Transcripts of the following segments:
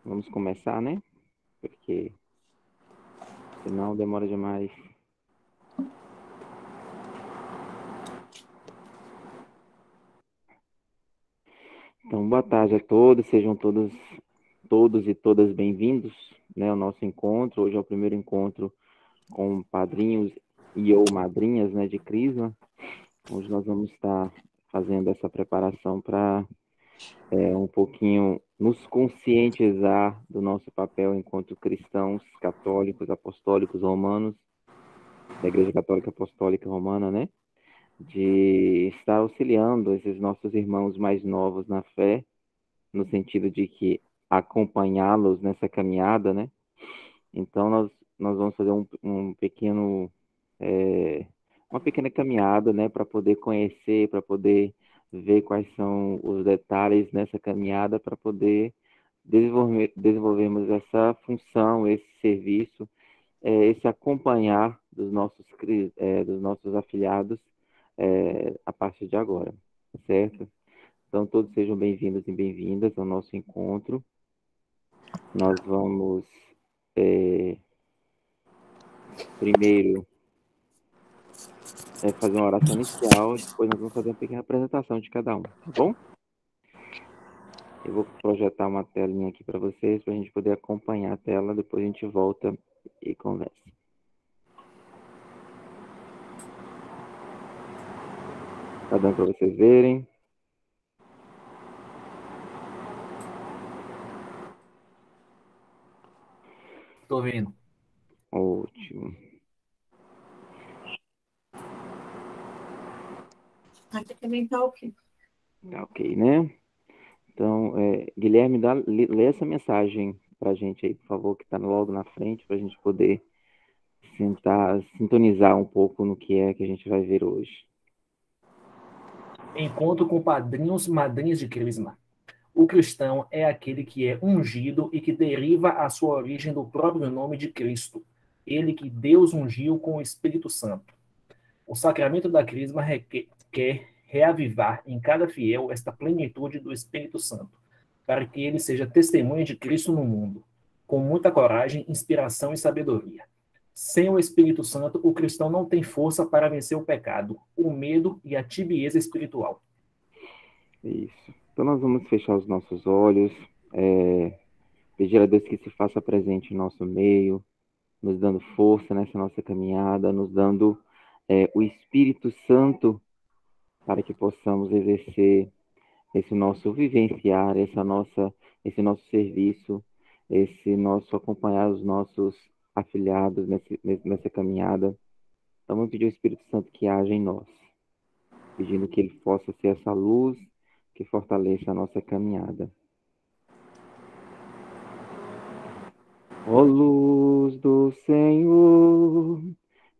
Vamos começar, né? Porque senão demora demais. Então, boa tarde a todos, sejam todos e todas bem-vindos, né, ao nosso encontro. Hoje é o primeiro encontro com padrinhos e ou madrinhas, né, de Crisma, onde nós vamos estar fazendo essa preparação para um pouquinho nos conscientizar do nosso papel enquanto cristãos católicos, apostólicos, romanos, da Igreja Católica Apostólica Romana, né? De estar auxiliando esses nossos irmãos mais novos na fé, no sentido de que acompanhá-los nessa caminhada, né? Então, nós vamos fazer um pequeno, é, uma pequena caminhada, né? Para poder conhecer, para poder ver quais são os detalhes nessa caminhada, para poder desenvolvermos essa função, esse serviço, esse acompanhar dos nossos afiliados a partir de agora, certo? Então, todos sejam bem-vindos e bem-vindas ao nosso encontro. Nós vamos, primeiro, fazer uma oração inicial, depois nós vamos fazer uma pequena apresentação de cada um, tá bom? Eu vou projetar uma telinha aqui para vocês, para a gente poder acompanhar a tela, depois a gente volta e conversa. Tá dando para vocês verem? Tô vendo. Ótimo. Aqui também tá ok. Tá ok, né? Então, Guilherme, lê essa mensagem para a gente aí, por favor, que está logo na frente, para a gente poder tentar sintonizar um pouco no que é que a gente vai ver hoje. Encontro com padrinhos, madrinhas de Crisma. O cristão é aquele que é ungido e que deriva a sua origem do próprio nome de Cristo, ele que Deus ungiu com o Espírito Santo. O sacramento da Crisma quer reavivar em cada fiel esta plenitude do Espírito Santo, para que ele seja testemunha de Cristo no mundo, com muita coragem, inspiração e sabedoria. Sem o Espírito Santo, o cristão não tem força para vencer o pecado, o medo e a tibieza espiritual. Isso. Então, nós vamos fechar os nossos olhos, pedir a Deus que se faça presente em nosso meio, nos dando força nessa nossa caminhada, nos dando o Espírito Santo para que possamos exercer esse nosso vivenciar, esse nosso serviço, esse nosso acompanhar os nossos afiliados nessa caminhada. Então, vamos pedir ao Espírito Santo que haja em nós, pedindo que ele possa ser essa luz que fortaleça a nossa caminhada. Ó luz do Senhor,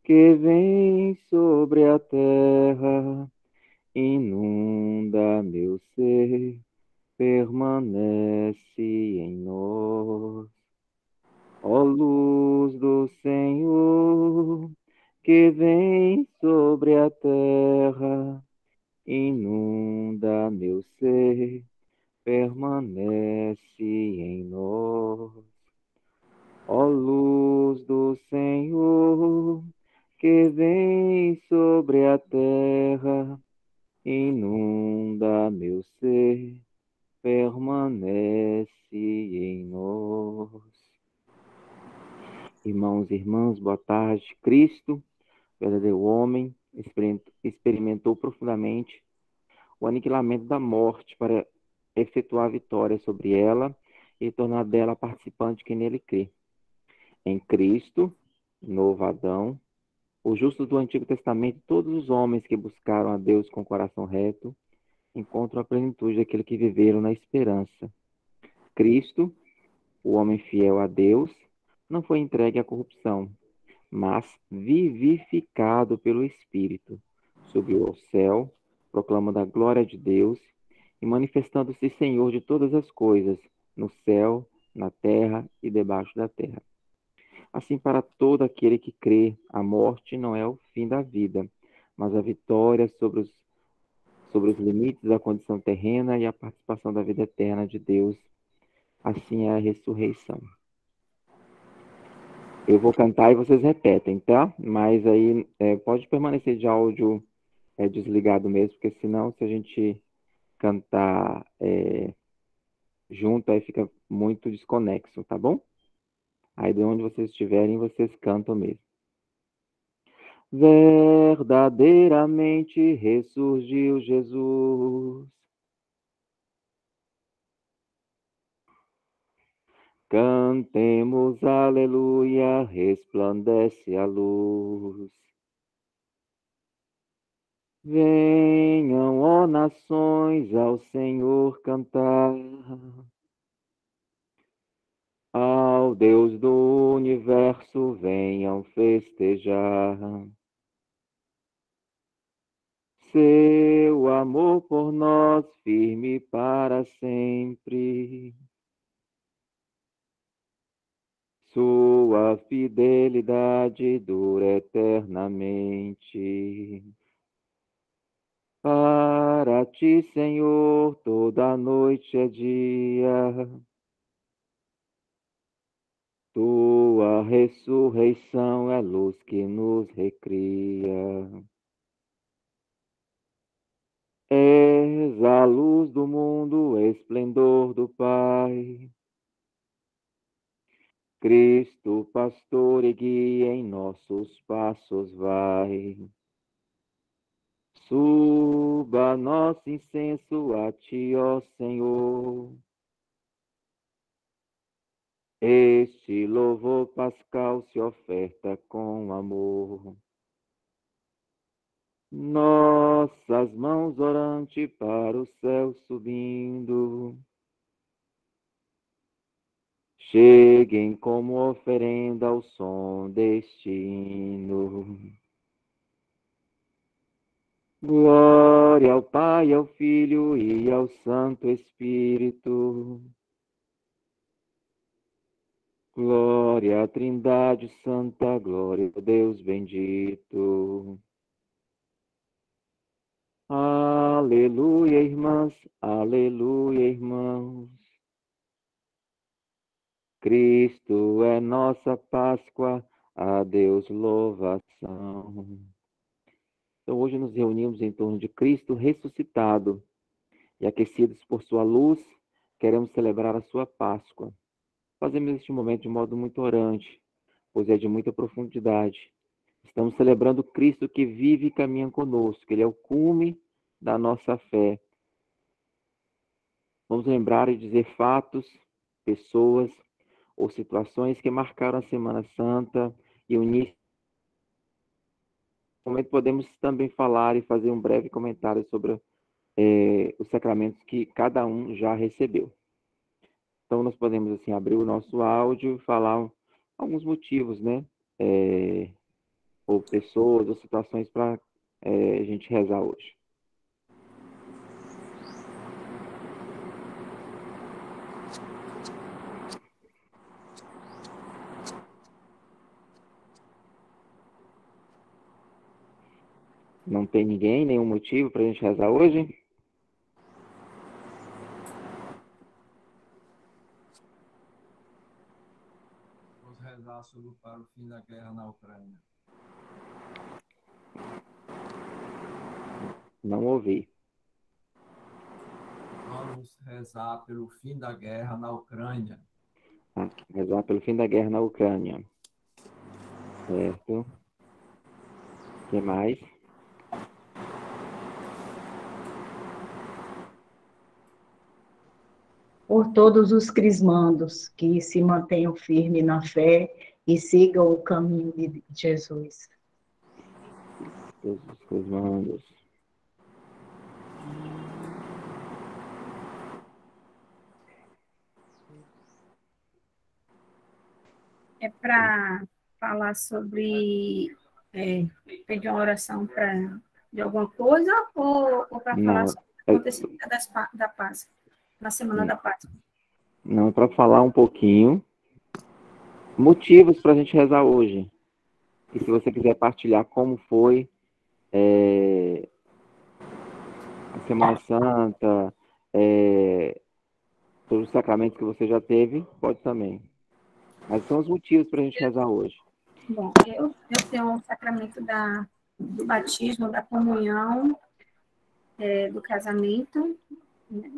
que vem sobre a terra, inunda meu ser, permanece em nós. Ó luz do Senhor, que vem sobre a terra, inunda meu ser, permanece em nós. Ó luz do Senhor, que vem sobre a terra, inunda meu ser, permanece em nós. Irmãos e irmãs, boa tarde. Cristo, verdadeiro homem, experimentou profundamente o aniquilamento da morte para efetuar a vitória sobre ela e tornar dela participante que nele crê. Em Cristo, novo Adão, os justos do Antigo Testamento, todos os homens que buscaram a Deus com o coração reto, encontram a plenitude daquele que viveram na esperança. Cristo, o homem fiel a Deus, não foi entregue à corrupção, mas vivificado pelo Espírito, subiu ao céu, proclamando a glória de Deus e manifestando-se Senhor de todas as coisas, no céu, na terra e debaixo da terra. Assim, para todo aquele que crê, a morte não é o fim da vida, mas a vitória sobre os limites da condição terrena e a participação da vida eterna de Deus assim é a ressurreição. Eu vou cantar e vocês repetem, tá? Mas aí pode permanecer de áudio desligado mesmo, porque senão, se a gente cantar junto, aí fica muito desconexo, tá bom? Aí de onde vocês estiverem, vocês cantam mesmo. Verdadeiramente ressurgiu Jesus. Cantemos aleluia, resplandece a luz. Venham, ó nações, ao Senhor cantar. Ao Deus do universo venham festejar. Seu amor por nós firme para sempre. Sua fidelidade dura eternamente. Para ti, Senhor, toda noite é dia. Tua ressurreição é luz que nos recria. És a luz do mundo, esplendor do Pai. Cristo, pastor e guia, em nossos passos vai. Suba nosso incenso a ti, ó Senhor. Este louvor pascal se oferta com amor. Nossas mãos orante para o céu subindo. Cheguem como oferenda ao som deste hino. Glória ao Pai, ao Filho e ao Santo Espírito. Glória à Trindade Santa, glória a Deus bendito. Aleluia, irmãs, aleluia, irmãos. Cristo é nossa Páscoa, a Deus louvação. Então, hoje nos reunimos em torno de Cristo ressuscitado e aquecidos por sua luz, queremos celebrar a sua Páscoa. Fazemos este momento de modo muito orante, pois é de muita profundidade. Estamos celebrando Cristo que vive e caminha conosco, Ele é o cume da nossa fé. Vamos lembrar e dizer fatos, pessoas ou situações que marcaram a Semana Santa e o início. No momento podemos também falar e fazer um breve comentário sobre os sacramentos que cada um já recebeu. Então, nós podemos assim abrir o nosso áudio e falar alguns motivos, né? Ou pessoas, ou situações para a gente rezar hoje. Não tem ninguém, nenhum motivo para a gente rezar hoje? Vamos rezar para o fim da guerra na Ucrânia. Não ouvi. Vamos rezar pelo fim da guerra na Ucrânia. Rezar pelo fim da guerra na Ucrânia. Certo. O que mais? Por todos os crismandos que se mantenham firmes na fé e sigam o caminho de Jesus. Todos os crismandos. É para falar sobre pedir uma oração de alguma coisa ou para falar sobre o acontecimento da Páscoa, na Semana da Páscoa? Não, para falar um pouquinho. Motivos para a gente rezar hoje. E se você quiser partilhar como foi a Semana Santa, sobre os sacramentos sacramentos que você já teve, pode também. Mas são os motivos para a gente rezar hoje. Bom, eu tenho o sacramento do batismo, da comunhão, do casamento, né?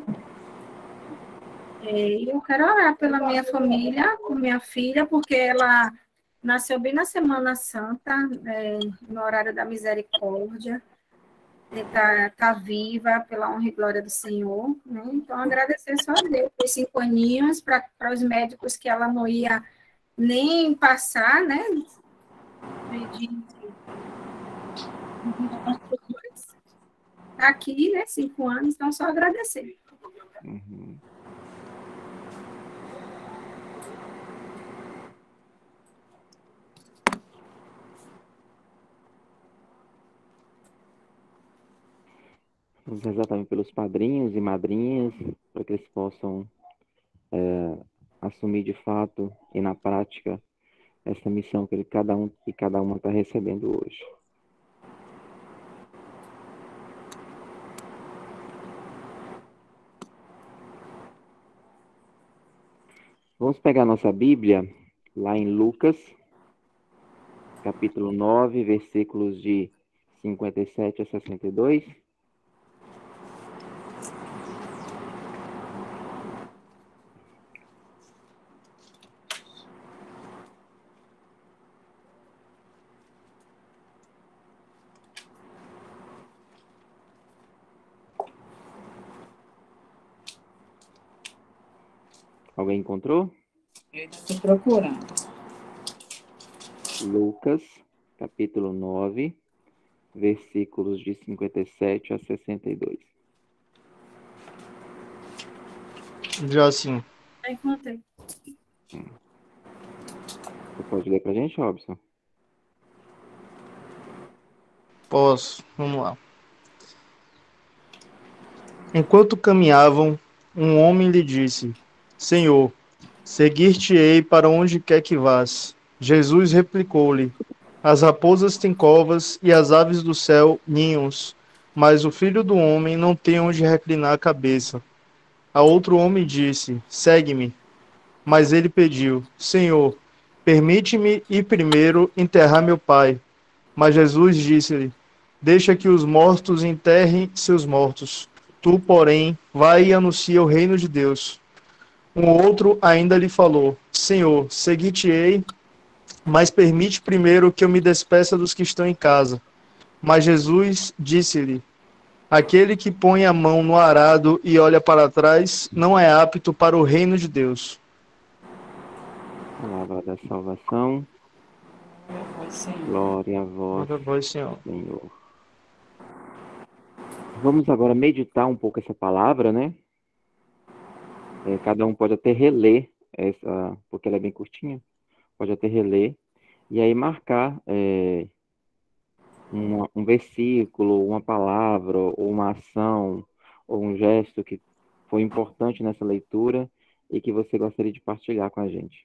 E eu quero orar pela minha família, por minha filha, porque ela nasceu bem na Semana Santa, no horário da misericórdia. Tá viva pela honra e glória do Senhor, né? Então, agradecer só a Deus por 5 aninhos, para os médicos que ela não ia nem passar, né? Tá aqui, né? 5 anos, então só agradecer. Uhum. Vamos rezar também pelos padrinhos e madrinhas, para que eles possam assumir de fato e na prática essa missão que cada um e cada uma está recebendo hoje. Vamos pegar nossa Bíblia lá em Lucas, capítulo 9, versículos de 57 a 62. Alguém encontrou? Eu estou procurando. Lucas, capítulo 9, versículos de 57 a 62. Já assim. Já encontrei. Você pode ler para a gente, Robson? Posso. Vamos lá. Enquanto caminhavam, um homem lhe disse: Senhor, seguir-te-ei para onde quer que vás. Jesus replicou-lhe: As raposas têm covas e as aves do céu ninhos, mas o filho do homem não tem onde reclinar a cabeça. A outro homem disse: Segue-me. Mas ele pediu: Senhor, permite-me ir primeiro enterrar meu pai. Mas Jesus disse-lhe: Deixa que os mortos enterrem seus mortos. Tu, porém, vai e anuncia o reino de Deus. Um outro ainda lhe falou: Senhor, seguir-te-ei, mas permite primeiro que eu me despeça dos que estão em casa. Mas Jesus disse-lhe: Aquele que põe a mão no arado e olha para trás não é apto para o reino de Deus. Palavra da salvação. Glória a vós, Glória a vós, Senhor. Senhor. Vamos agora meditar um pouco essa palavra, né? Cada um pode até reler essa, porque ela é bem curtinha, pode até reler, e aí marcar um versículo, uma palavra, ou uma ação, ou um gesto que foi importante nessa leitura e que você gostaria de partilhar com a gente.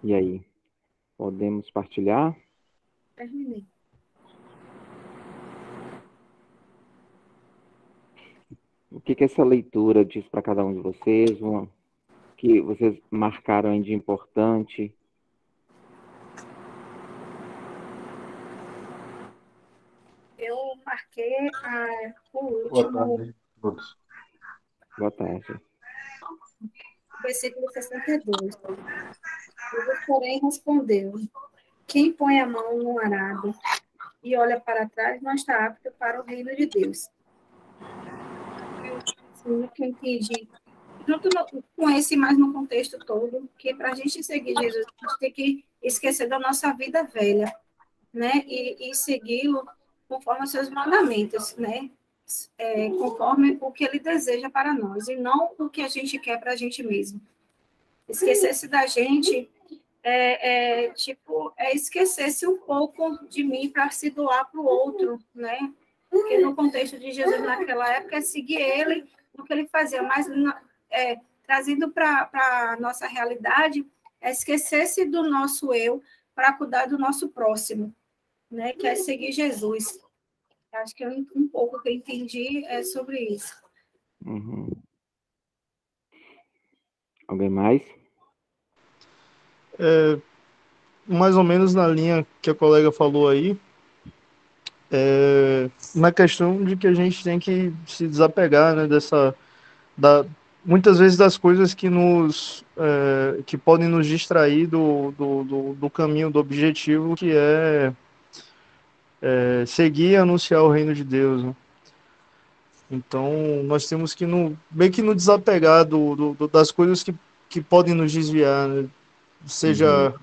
E aí, podemos partilhar? Terminei. O que essa leitura diz para cada um de vocês? Que vocês marcaram aí de importante? Eu marquei o Boa último. tarde a todos. Boa tarde. versículo 62. Jesus, porém, respondeu: quem põe a mão no arado e olha para trás não está apto para o reino de Deus. Assim, que eu entendi, junto com esse, mas no contexto todo, que para a gente seguir Jesus, a gente tem que esquecer da nossa vida velha, né? E segui-lo conforme os seus mandamentos, né? Conforme o que ele deseja para nós, e não o que a gente quer para a gente mesmo. Esquecer-se da gente esquecer-se um pouco de mim para se doar para o outro, né? Porque no contexto de Jesus naquela época é seguir ele no que ele fazia, mas trazendo para a nossa realidade, é esquecer-se do nosso eu para cuidar do nosso próximo, né? Que é seguir Jesus. Acho que um pouco que eu entendi é sobre isso. Uhum. Alguém mais? Mais ou menos na linha que a colega falou aí, na questão de que a gente tem que se desapegar, né, muitas vezes das coisas que podem nos distrair do caminho, do objetivo, que é seguir e anunciar o reino de Deus, né? Então, nós temos que meio que nos desapegar das coisas que podem nos desviar, né? Seja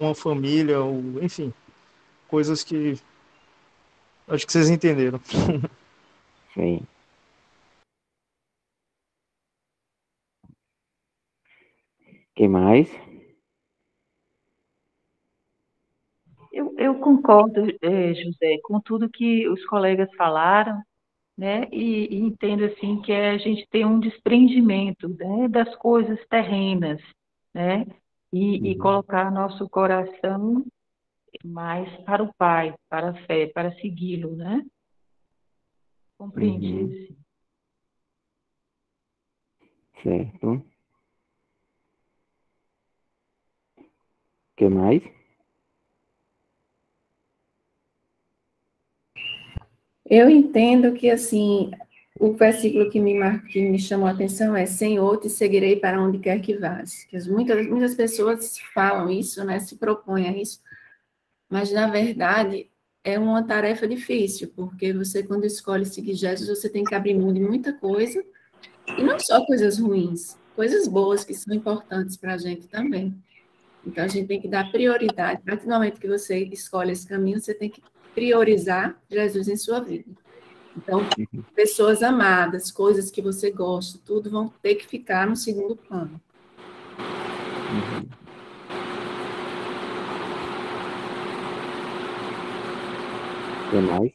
uma família, ou, enfim, coisas que acho que vocês entenderam. Sim. Quem mais? Eu concordo, José, com tudo que os colegas falaram, né? E entendo assim que a gente tem um desprendimento, né, das coisas terrenas, né? E colocar nosso coração mais para o Pai, para a fé, para segui-lo, né? Compreendi, sim. Certo. Quem mais? Eu entendo que, assim, o versículo que me chamou a atenção é: Senhor, te seguirei para onde quer que vás. Que muitas pessoas falam isso, né, se propõem a isso, mas, na verdade, é uma tarefa difícil, porque você, quando escolhe seguir Jesus, você tem que abrir mão de muita coisa, e não só coisas ruins, coisas boas que são importantes para a gente também. Então, a gente tem que dar prioridade. A partir do momento que você escolhe esse caminho, você tem que priorizar Jesus em sua vida. Então, pessoas amadas, coisas que você gosta, tudo vão ter que ficar no segundo plano. Quem mais?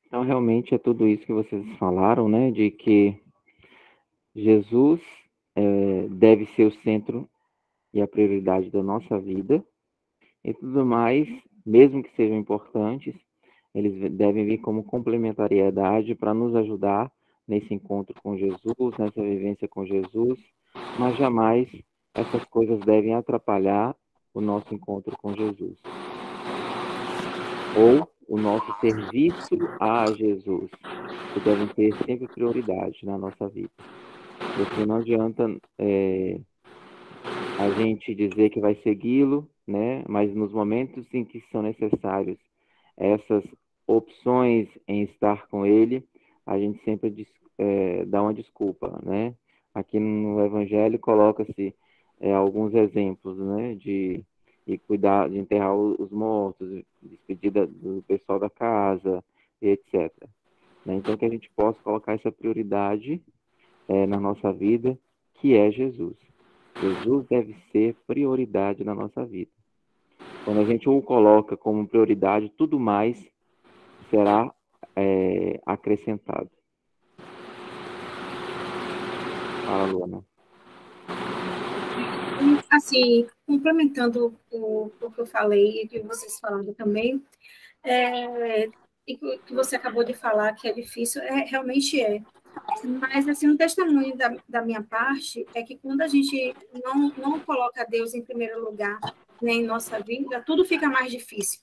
Então, realmente é tudo isso que vocês falaram, né? De que Jesus deve ser o centro e a prioridade da nossa vida. E tudo mais, mesmo que sejam importantes, eles devem vir como complementariedade para nos ajudar nesse encontro com Jesus, nessa vivência com Jesus, mas jamais essas coisas devem atrapalhar o nosso encontro com Jesus. Ou o nosso serviço a Jesus, que devem ter sempre prioridade na nossa vida. Porque não adianta a gente dizer que vai segui-lo, né? Mas nos momentos em que são necessários essas opções em estar com ele, a gente sempre dá uma desculpa, né? Aqui no Evangelho coloca-se alguns exemplos, né? De cuidar, de enterrar os mortos, despedida do pessoal da casa, etc. Né? Então, que a gente possa colocar essa prioridade na nossa vida, que é Jesus. Jesus deve ser prioridade na nossa vida. Quando a gente o coloca como prioridade, tudo mais será acrescentado. Fala, Luana. Assim, complementando o que eu falei e o que vocês falaram também, e que você acabou de falar que é difícil, realmente é. Mas, assim, um testemunho da minha parte é que quando a gente não coloca Deus em primeiro lugar, né, em nossa vida, tudo fica mais difícil.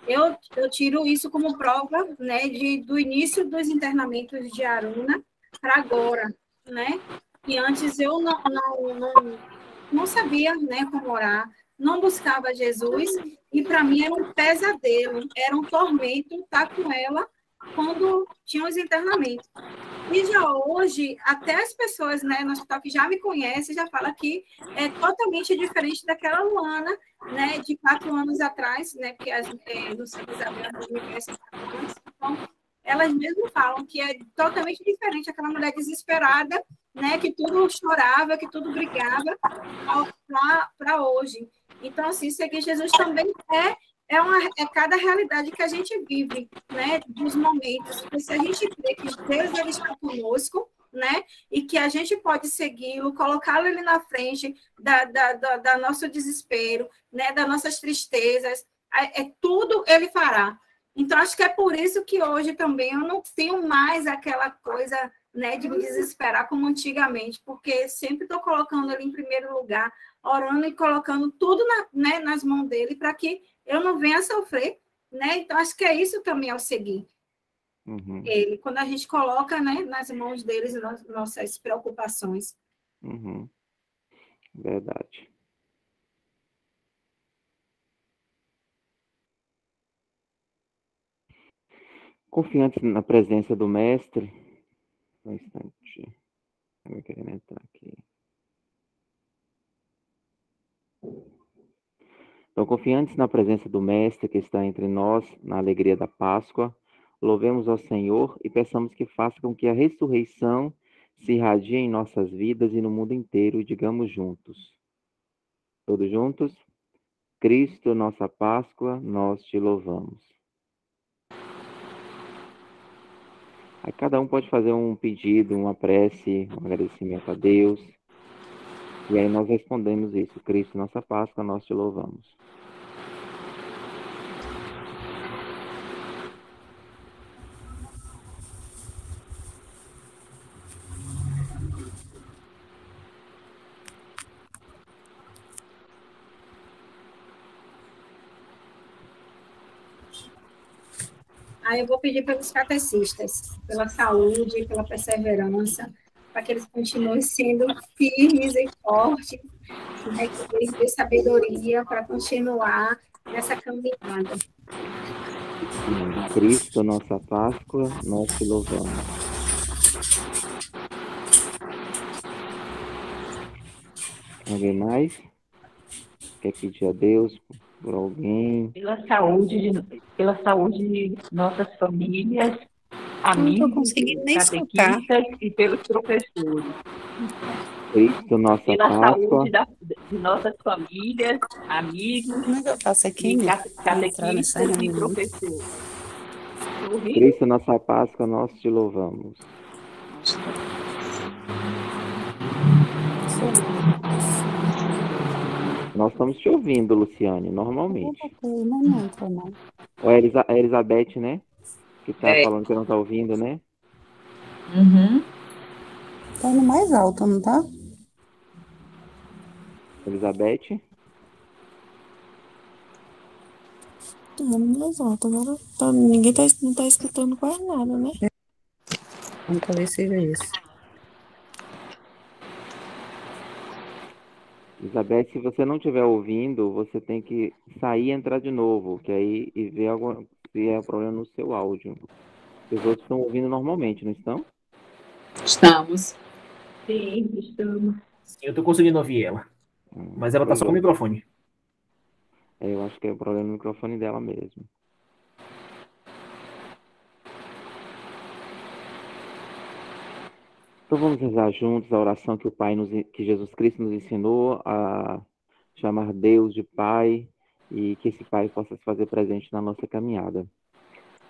Eu tiro isso como prova, né, do início dos internamentos de Aruna para agora, né? E antes eu não sabia, né, como orar, não buscava Jesus, e para mim era um pesadelo, era um tormento estar com ela quando tinha os internamentos. E já hoje, até as pessoas, né, no hospital que já me conhecem, já falam que é totalmente diferente daquela Luana, né, de 4 anos atrás, né, porque não sei se Isabel me conhece há 4 anos, então elas mesmo falam que é totalmente diferente aquela mulher desesperada, né, que tudo chorava, que tudo brigava, para hoje. Então, assim, seguir Jesus também é cada realidade que a gente vive, né, dos momentos. Porque se a gente crê que Deus ele está conosco, né, e que a gente pode segui-lo, colocá-lo ali na frente da nosso desespero, né, das nossas tristezas, tudo ele fará. Então, acho que é por isso que hoje também eu não tenho mais aquela coisa, né, de me desesperar como antigamente, porque sempre estou colocando ele em primeiro lugar, orando e colocando tudo né, nas mãos dele para que eu não venha sofrer, né? Então, acho que é isso também ao seguir. Ele, quando a gente coloca, né, nas mãos deles nossas preocupações. Verdade. Confiantes na presença do Mestre. Um instante. Eu querendo entrar aqui. Então, confiantes na presença do Mestre que está entre nós, na alegria da Páscoa, louvemos ao Senhor e peçamos que faça com que a ressurreição se irradie em nossas vidas e no mundo inteiro, e digamos juntos. Todos juntos? Cristo, nossa Páscoa, nós te louvamos. Aí cada um pode fazer um pedido, uma prece, um agradecimento a Deus. E aí nós respondemos isso. Cristo, nossa Páscoa, nós te louvamos. Aí eu vou pedir pelos catecistas, pela saúde, pela perseverança, para que eles continuem sendo firmes e fortes, né, que eles dêem sabedoria para continuar nessa caminhada. Cristo, nossa Páscoa, nós te louvamos. Alguém mais? Quer pedir a Deus por alguém? Pela saúde de nossas famílias, amigos, catequistas e pelos professores. Cristo, nossa pela Páscoa. Saúde de nossas famílias, amigos, catequistas e professores. Cristo, nossa Páscoa, nós te louvamos. Nós estamos te ouvindo, Luciane, normalmente. Ou é a Elizabeth, né? Que tá falando que não tá ouvindo, né? Tá no mais alto, não tá? Elizabeth? Tá no mais alto, agora ninguém não tá escutando quase nada, né? Talvez seja isso. Elizabeth, se você não estiver ouvindo, você tem que sair e entrar de novo, que aí e ver se é problema no seu áudio. Os outros estão ouvindo normalmente, não estão? Estamos. Sim, estamos. Sim, eu tô conseguindo ouvir ela. Mas ela tá só com o microfone. Eu acho que é o problema no microfone dela mesmo. Então vamos rezar juntos a oração que que Jesus Cristo nos ensinou a chamar Deus de Pai e que esse Pai possa se fazer presente na nossa caminhada.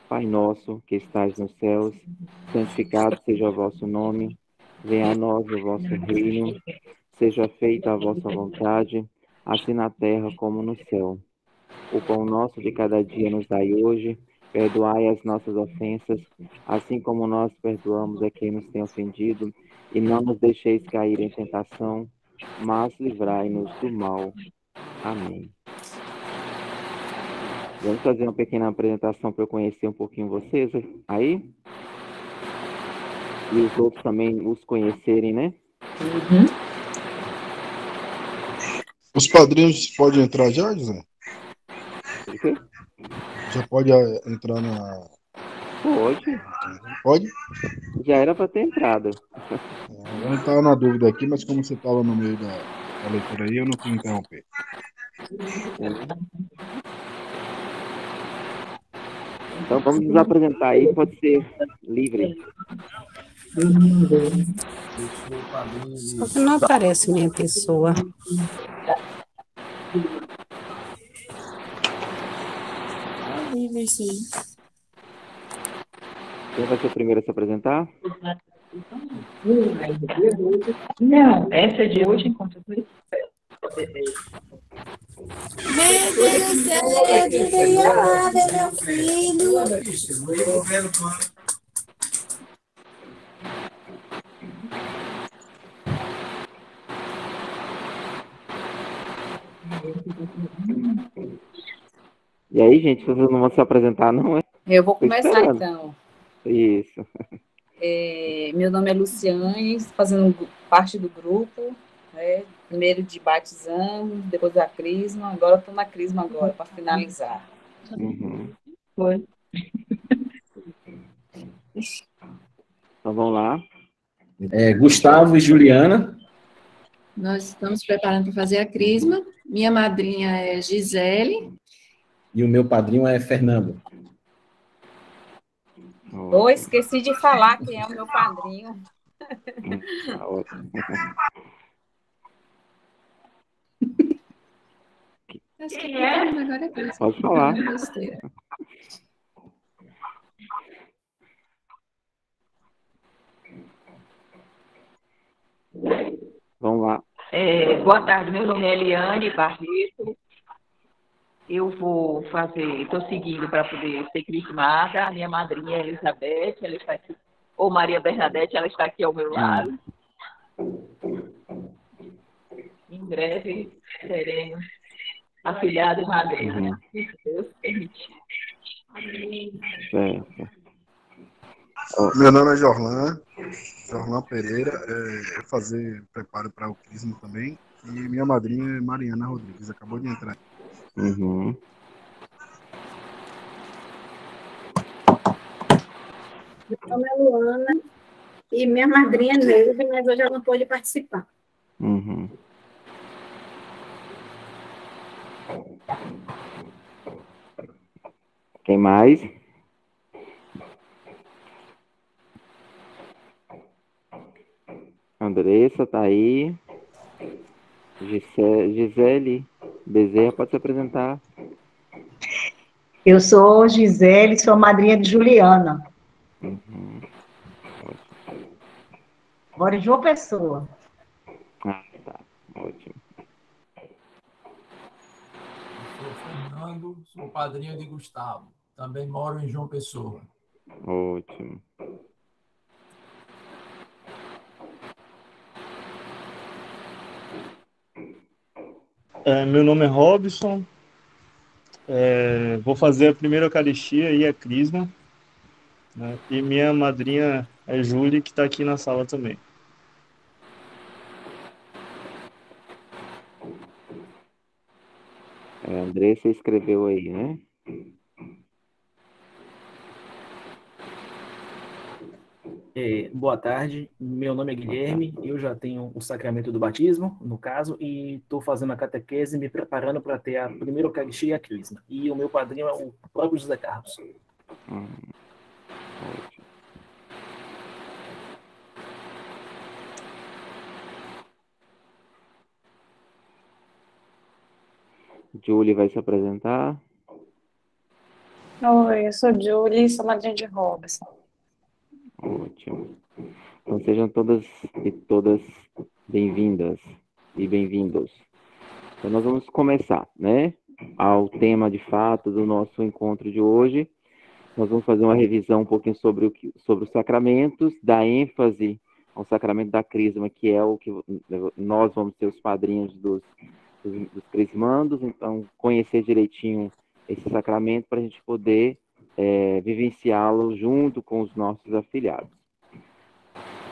Pai nosso, que estais nos céus, santificado seja o vosso nome, venha a nós o vosso reino, seja feita a vossa vontade, assim na terra como no céu. O pão nosso de cada dia nos dai hoje, Perdoai as nossas ofensas, assim como nós perdoamos a quem nos tem ofendido, e não nos deixeis cair em tentação, mas livrai-nos do mal. Amém. Vamos fazer uma pequena apresentação para eu conhecer um pouquinho vocês aí? E os outros também os conhecerem, né? Uhum. Os padrinhos podem entrar já, José? O quê? Já pode entrar na... Pode. Pode? Já era para ter entrado. Eu não estava na dúvida aqui, mas como você estava no meio da leitura aí, eu não quis interromper. Então vamos nos apresentar aí, pode ser livre. Só que não aparece minha pessoa. Livre, sim. Quem vai ser o primeiro a se apresentar? Não, essa é de hoje, enquanto eu Meu Deus do céu, eu deveria lá ver meu filho. E aí, gente, vocês não vão se apresentar, não é? Eu vou começar, então. Isso. Meu nome é Luciane, fazendo parte do grupo, né? Primeiro de batizamos, depois da crisma, agora estou na crisma agora, para finalizar. Uhum. Foi. Então vamos lá. Gustavo e Juliana. Nós estamos preparando para fazer a crisma. Minha madrinha é Gisele. E o meu padrinho é Fernando. Esqueci de falar quem é o meu padrinho. Pode falar. Vamos lá. Boa tarde, meu nome é Eliane Barreto. Eu vou estou seguindo para poder ser crismada. A minha madrinha é Elizabeth, ela está aqui, ou Maria Bernadette, ela está aqui ao meu lado. Em breve seremos afilhados e madrinha. Deus permitir. Meu nome é Jorlan Pereira. Eu preparo para o crisma também. E minha madrinha é Mariana Rodrigues, acabou de entrar. Uhum. Meu nome é Luana e minha madrinha é Neuve, mas hoje ela não pôde participar. Uhum. Quem mais? Andressa tá aí. Gisele Bezerra, pode se apresentar. Eu sou Gisele, sou madrinha de Juliana. Uhum. Moro em João Pessoa. Ah, tá. Ótimo. Eu sou Fernando, sou padrinho de Gustavo. Também moro em João Pessoa. Ótimo. Meu nome é Robson. Vou fazer a primeira Eucaristia e a crisma. Né? E minha madrinha é Júlia, que está aqui na sala também. Andressa escreveu aí, né? Boa tarde, meu nome é Guilherme, eu já tenho o sacramento do batismo, no caso, e estou fazendo a catequese, me preparando para ter a primeira Eucaristia e a crisma. E o meu padrinho é o próprio José Carlos. Julie vai se apresentar. Oi, eu sou Julie, sou madrinha de Robson. Ótimo. Então sejam todas e todas bem-vindas e bem-vindos. Então nós vamos começar, né, ao tema de fato do nosso encontro de hoje, Nós vamos fazer uma revisão um pouquinho sobre os sacramentos, dar ênfase ao sacramento da crisma, que é o que nós vamos ser os padrinhos dos crismandos, então conhecer direitinho esse sacramento para a gente poder vivenciá-lo junto com os nossos afilhados.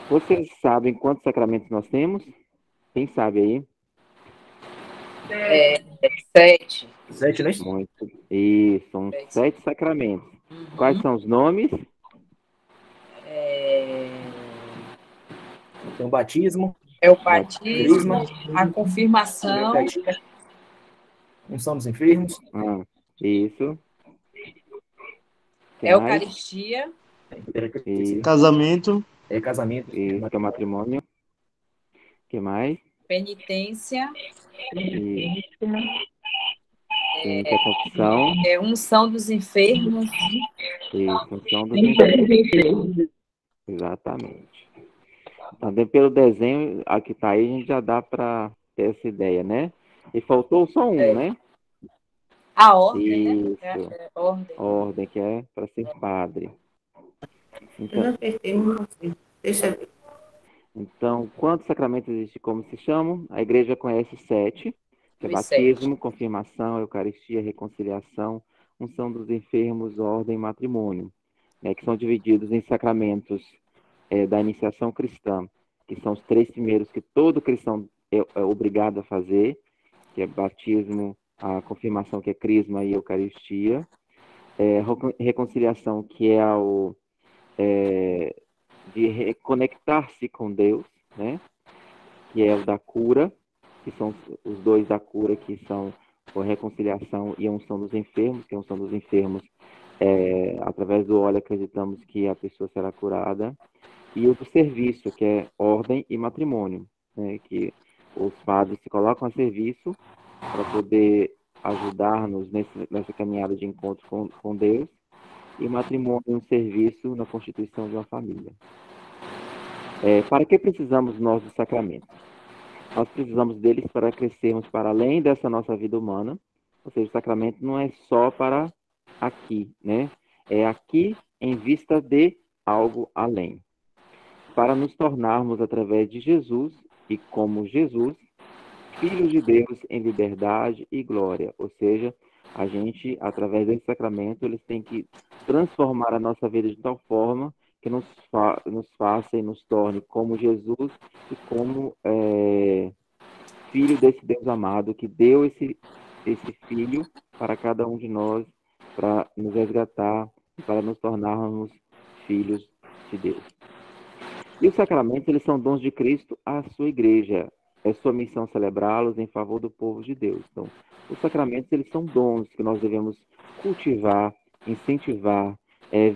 Vocês sabem quantos sacramentos nós temos? Quem sabe aí? 7. 7, né? Muito. Isso, são 7 sacramentos. Quais são os nomes? Tem o batismo. É o batismo, a confirmação. Unção dos enfermos. Isso. É Eucaristia. Casamento. Casamento. Isso, que é o matrimônio. O que mais? Penitência. Confissão. Unção dos enfermos. Isso, unção dos enfermos. Exatamente. Então, pelo desenho que está aí, a gente já dá para ter essa ideia, né? E faltou só um, né? A ordem, isso. Né? Ordem. Ordem, que é para ser padre. Então, não apertei, não sei. Deixa eu ver. Então, quantos sacramentos existem, como se chamam? A igreja conhece 7, que é batismo, confirmação, eucaristia, reconciliação, unção dos enfermos, ordem e matrimônio, né, que são divididos em sacramentos da iniciação cristã, que são os 3 primeiros que todo cristão é obrigado a fazer, que é batismo, a confirmação, que é crisma e eucaristia, reconciliação, que é de reconectar-se com Deus, né? Que é o da cura, que são os 2 da cura, que são a reconciliação e a unção dos enfermos, que a unção dos enfermos, através do óleo, acreditamos que a pessoa será curada, e o do serviço, que é ordem e matrimônio, né? Que os padres se colocam a serviço para poder ajudar-nos nessa caminhada de encontro com Deus, e matrimônio um serviço na constituição de uma família. Para que precisamos nós dos sacramentos? Nós precisamos deles para crescermos para além dessa nossa vida humana, ou seja, o sacramento não é só para aqui, né? É aqui em vista de algo além. Para nos tornarmos, através de Jesus e como Jesus, filhos de Deus em liberdade e glória, ou seja, a gente, através desse sacramento, eles têm que transformar a nossa vida de tal forma que nos faça e nos torne como Jesus e como filho desse Deus amado, que deu esse filho para cada um de nós, para nos resgatar e para nos tornarmos filhos de Deus. E os sacramentos, eles são dons de Cristo à sua igreja. É sua missão celebrá-los em favor do povo de Deus. Então, os sacramentos, eles são dons que nós devemos cultivar, incentivar,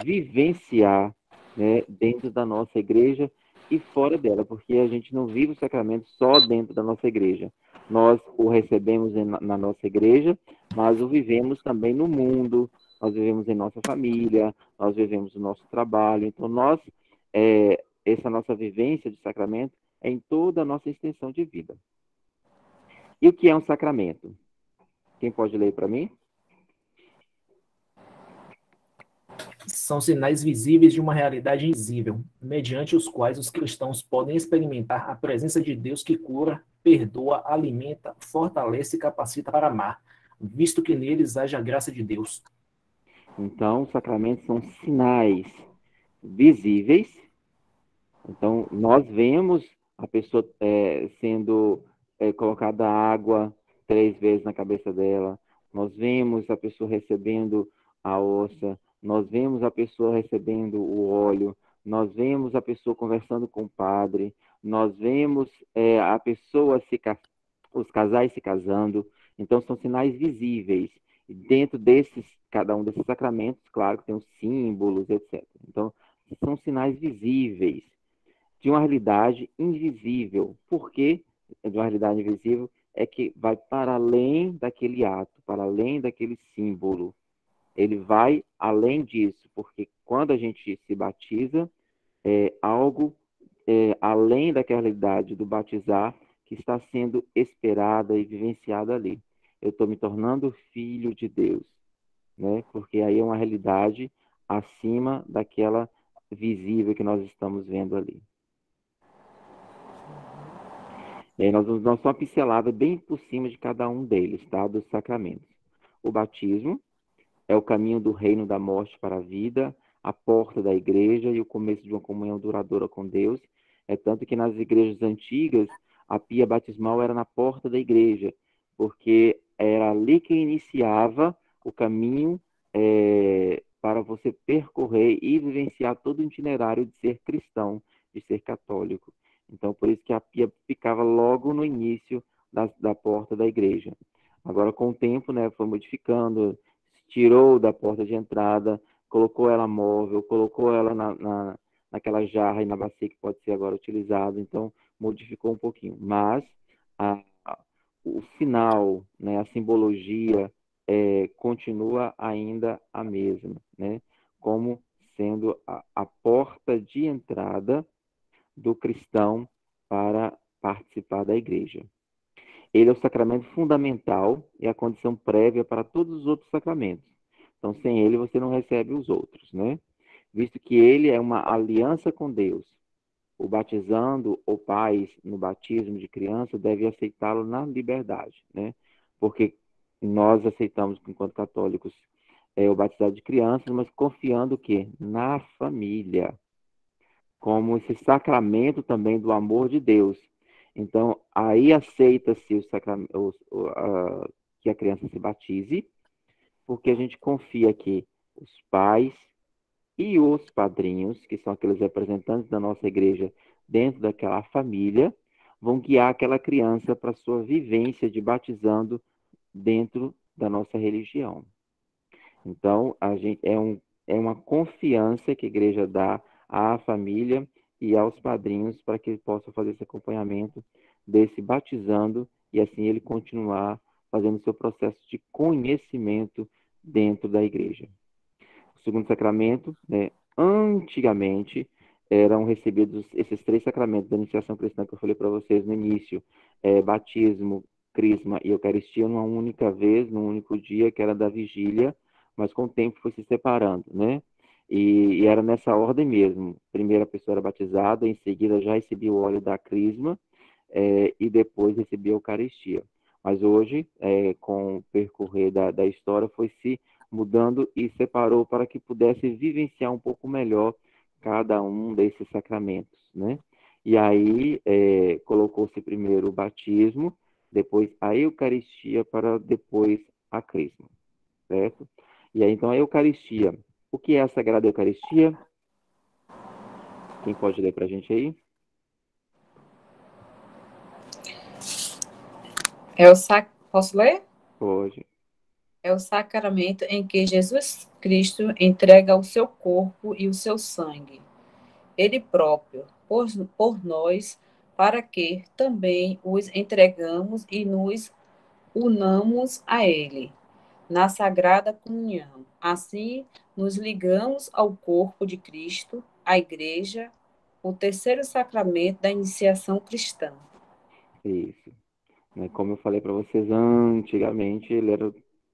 vivenciar, né, dentro da nossa igreja e fora dela, porque a gente não vive o sacramento só dentro da nossa igreja. Nós o recebemos na nossa igreja, mas o vivemos também no mundo, nós vivemos em nossa família, nós vivemos o nosso trabalho. Então, essa nossa vivência de sacramento é em toda a nossa extensão de vida. E o que é um sacramento? Quem pode ler para mim? São sinais visíveis de uma realidade invisível, mediante os quais os cristãos podem experimentar a presença de Deus que cura, perdoa, alimenta, fortalece e capacita para amar, visto que neles haja a graça de Deus. Então, os sacramentos são sinais visíveis. Então, nós vemos a pessoa sendo colocada água 3 vezes na cabeça dela, nós vemos a pessoa recebendo a hóstia, nós vemos a pessoa recebendo o óleo, nós vemos a pessoa conversando com o padre, nós vemos a pessoa os casais se casando. Então, são sinais visíveis. E dentro cada um desses sacramentos, claro que tem os símbolos, etc. Então, são sinais visíveis de uma realidade invisível. Por que de uma realidade invisível? É que vai para além daquele ato, para além daquele símbolo. Ele vai além disso, porque quando a gente se batiza, é algo além daquela realidade do batizar que está sendo esperada e vivenciada ali. Eu estou me tornando filho de Deus, né? Porque aí é uma realidade acima daquela visível que nós estamos vendo ali. E aí nós vamos dar só uma pincelada bem por cima de cada um deles, tá? Dos sacramentos. O batismo é o caminho do reino da morte para a vida, a porta da igreja e o começo de uma comunhão duradoura com Deus. É tanto que nas igrejas antigas, a pia batismal era na porta da igreja, porque era ali que iniciava o caminho para você percorrer e vivenciar todo o itinerário de ser cristão, de ser católico. Então, por isso que a pia ficava logo no início da porta da igreja. Agora, com o tempo, né, foi modificando, tirou da porta de entrada, colocou ela móvel, colocou ela naquela jarra e na bacia que pode ser agora utilizado, então modificou um pouquinho. Mas o sinal, né, a simbologia continua ainda a mesma, né, como sendo a porta de entrada do cristão para participar da igreja. Ele é o sacramento fundamental e a condição prévia para todos os outros sacramentos. Então, sem ele, você não recebe os outros, né? Visto que ele é uma aliança com Deus. O batizando ou pais no batismo de criança deve aceitá-lo na liberdade, né? Porque nós aceitamos, enquanto católicos, o batizado de crianças, mas confiando o quê? Na família, como esse sacramento também do amor de Deus. Então, aí aceita-se que a criança se batize, porque a gente confia que os pais e os padrinhos, que são aqueles representantes da nossa igreja dentro daquela família, vão guiar aquela criança para a sua vivência de batizando dentro da nossa religião. Então, a gente é uma confiança que a igreja dá à família e aos padrinhos para que ele possa fazer esse acompanhamento desse batizando e assim ele continuar fazendo seu processo de conhecimento dentro da igreja. O segundo sacramento, né, antigamente eram recebidos esses 3 sacramentos da iniciação cristã que eu falei para vocês no início, batismo, crisma e eucaristia numa única vez, num único dia, que era da vigília, mas com o tempo foi se separando, né? E era nessa ordem mesmo. Primeiro a pessoa era batizada, em seguida já recebia o óleo da crisma e depois recebia a Eucaristia. Mas hoje, com o percorrer da história, foi se mudando e separou para que pudesse vivenciar um pouco melhor cada um desses sacramentos, né? E aí colocou-se primeiro o batismo, depois a Eucaristia, para depois a crisma, certo? E aí, então, a Eucaristia. O que é a Sagrada Eucaristia? Quem pode ler para a gente aí? Posso ler? Pode. É o sacramento em que Jesus Cristo entrega o seu corpo e o seu sangue, ele próprio, por nós, para que também os entregamos e nos unamos a ele, na Sagrada Comunhão. Assim, nos ligamos ao corpo de Cristo, a Igreja, o terceiro sacramento da iniciação cristã. Isso. Como eu falei para vocês antigamente, ele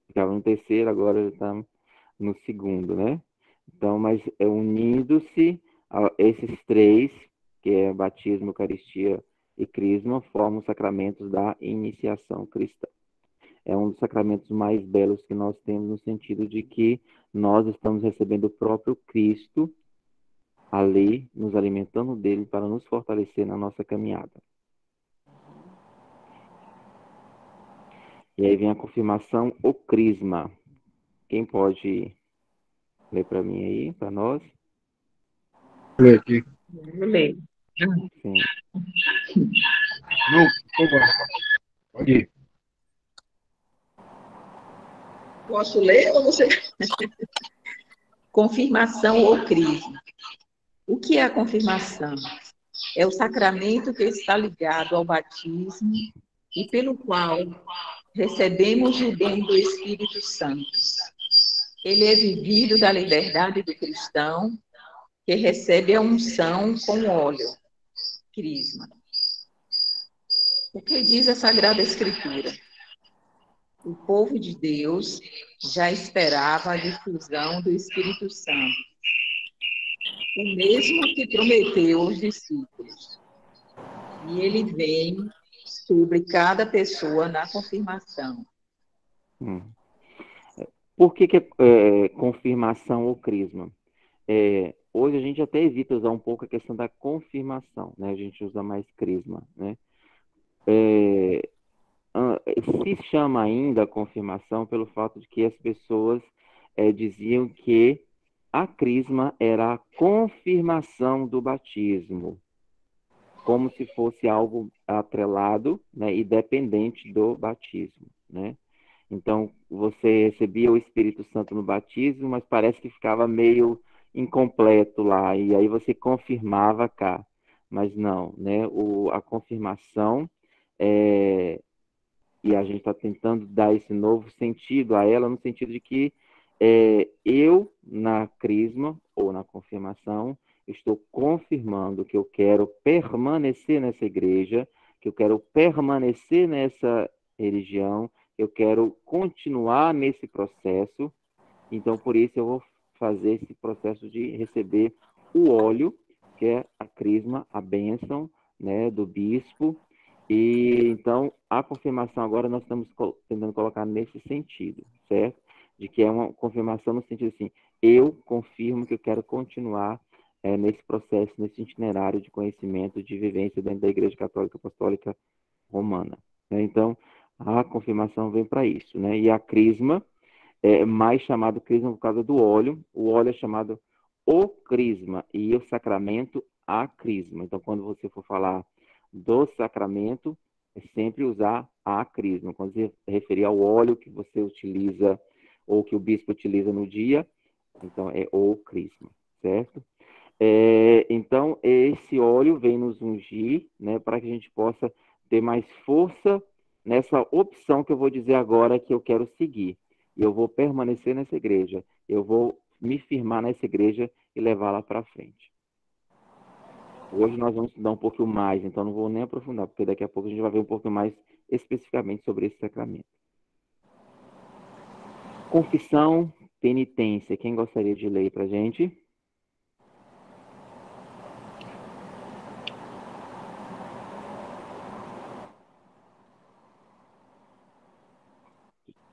ficava no terceiro, agora ele está no segundo, né? Então, mas unindo-se a esses 3, que é batismo, Eucaristia e crisma, formam os sacramentos da iniciação cristã. É um dos sacramentos mais belos que nós temos, no sentido de que nós estamos recebendo o próprio Cristo ali, nos alimentando dele para nos fortalecer na nossa caminhada. E aí vem a confirmação, o crisma. Quem pode ler para mim aí, para nós? Vou ler aqui. Vou ler. Sim. Não, por favor. Pode ir. Posso ler ou você... Confirmação ou crisma. O que é a confirmação? É o sacramento que está ligado ao batismo e pelo qual recebemos o dom do Espírito Santo. Ele é vivido da liberdade do cristão, que recebe a unção com óleo, crisma. O que diz a Sagrada Escritura? O povo de Deus já esperava a difusão do Espírito Santo, o mesmo que prometeu aos discípulos. E ele vem sobre cada pessoa na confirmação. Por que é confirmação ou crisma? Hoje a gente até evita usar um pouco a questão da confirmação, né? A gente usa mais crisma, né? Se chama ainda confirmação pelo fato de que as pessoas diziam que a crisma era a confirmação do batismo, como se fosse algo atrelado, né, e dependente do batismo, né? Então, você recebia o Espírito Santo no batismo, mas parece que ficava meio incompleto lá, e aí você confirmava cá. Mas não, né? A confirmação, e a gente está tentando dar esse novo sentido a ela, no sentido de que eu, na crisma, ou na confirmação, estou confirmando que eu quero permanecer nessa igreja, que eu quero permanecer nessa religião, eu quero continuar nesse processo. Então, por isso, eu vou fazer esse processo de receber o óleo, que é a crisma, a bênção, né, do bispo. E então, a confirmação agora nós estamos tentando colocar nesse sentido, certo? De que é uma confirmação no sentido assim, eu confirmo que eu quero continuar nesse processo, nesse itinerário de conhecimento, de vivência dentro da Igreja Católica Apostólica Romana, né? Então, a confirmação vem para isso, né? E a crisma é mais chamado crisma por causa do óleo. O óleo é chamado o crisma e o sacramento a crisma. Então, quando você for falar do sacramento, é sempre usar a crisma. Quando você referir ao óleo que você utiliza ou que o bispo utiliza no dia, então é o crisma, certo? Então, esse óleo vem nos ungir, né, para que a gente possa ter mais força nessa opção que eu vou dizer agora que eu quero seguir. E eu vou permanecer nessa igreja, eu vou me firmar nessa igreja e levá-la para frente. Hoje nós vamos estudar um pouco mais, então não vou nem aprofundar, porque daqui a pouco a gente vai ver um pouco mais especificamente sobre esse sacramento. Confissão, penitência. Quem gostaria de ler para a gente?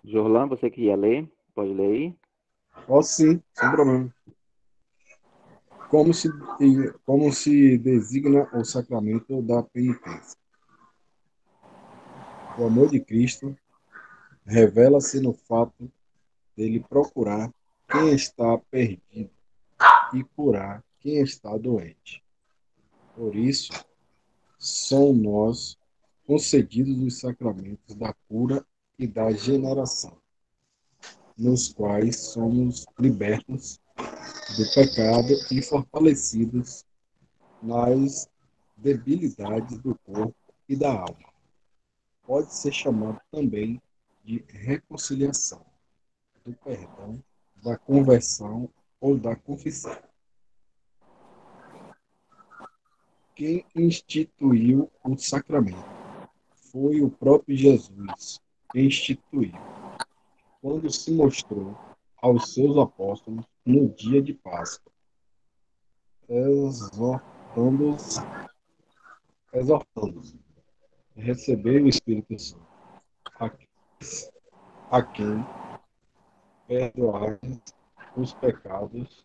Jorlan, você que ia ler? Pode ler aí? Posso sim, sem problema. Como se designa o sacramento da penitência? O amor de Cristo revela-se no fato dele procurar quem está perdido e curar quem está doente. Por isso, são nós concedidos os sacramentos da cura e da generação, nos quais somos libertos do pecado e fortalecidos nas debilidades do corpo e da alma. Pode ser chamado também de reconciliação, do perdão, da conversão ou da confissão. Quem instituiu o sacramento foi o próprio Jesus que instituiu, quando se mostrou aos seus apóstolos no dia de Páscoa, exortando-os a receber o Espírito Santo, a quem perdoar os pecados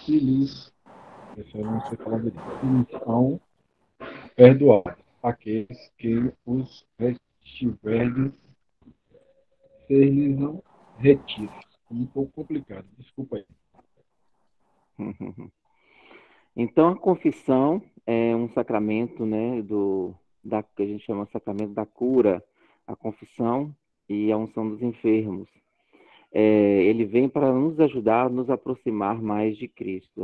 que lhes são perdoados, aqueles que os retiverdes ser-lhes não retiros. Um pouco complicado, desculpa aí. Então, a confissão é um sacramento, né, que a gente chama de sacramento da cura, a confissão e a unção dos enfermos. Ele vem para nos ajudar a nos aproximar mais de Cristo.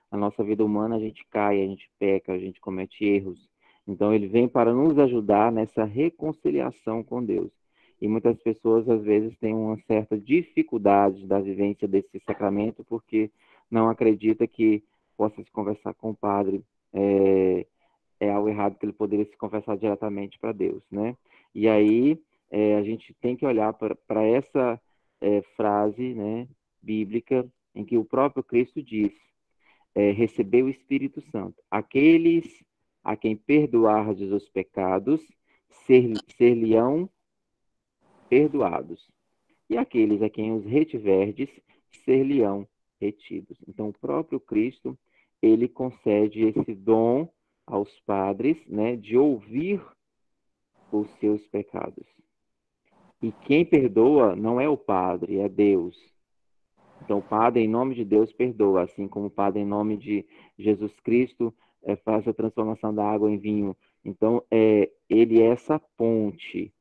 Na nossa vida humana, a gente cai, a gente peca, a gente comete erros. Então, ele vem para nos ajudar nessa reconciliação com Deus. E muitas pessoas, às vezes, têm uma certa dificuldade da vivência desse sacramento, porque não acredita que possa se conversar com o padre. É algo errado, que ele poderia se confessar diretamente para Deus, né? E aí, a gente tem que olhar para essa frase, né, bíblica, em que o próprio Cristo diz, recebeu o Espírito Santo. Aqueles a quem perdoardes os pecados, ser-lhe-ão perdoados. E aqueles a quem os retiverdes, ser-lhe-ão retidos. Então, o próprio Cristo, ele concede esse dom aos padres, né, de ouvir os seus pecados. E quem perdoa não é o padre, é Deus. Então, o Padre, em nome de Deus, perdoa, assim como o Padre, em nome de Jesus Cristo, faz a transformação da água em vinho. Então, ele é essa ponte.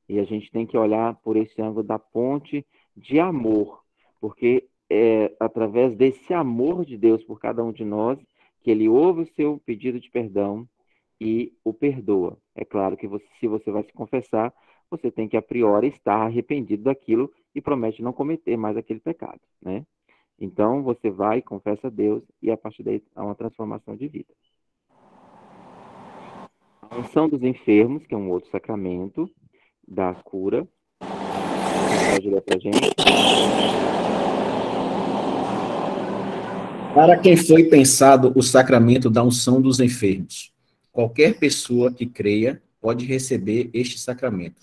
E a gente tem que olhar por esse ângulo da ponte de amor, porque é através desse amor de Deus por cada um de nós que ele ouve o seu pedido de perdão e o perdoa. É claro que se você vai se confessar, você tem que, a priori, estar arrependido daquilo e promete não cometer mais aquele pecado, né? Então, você vai, confessa a Deus e, a partir daí, há uma transformação de vida. A unção dos enfermos, que é um outro sacramento da cura. Você pode ler para a gente? Para quem foi pensado o sacramento da unção dos enfermos, qualquer pessoa que creia pode receber este sacramento,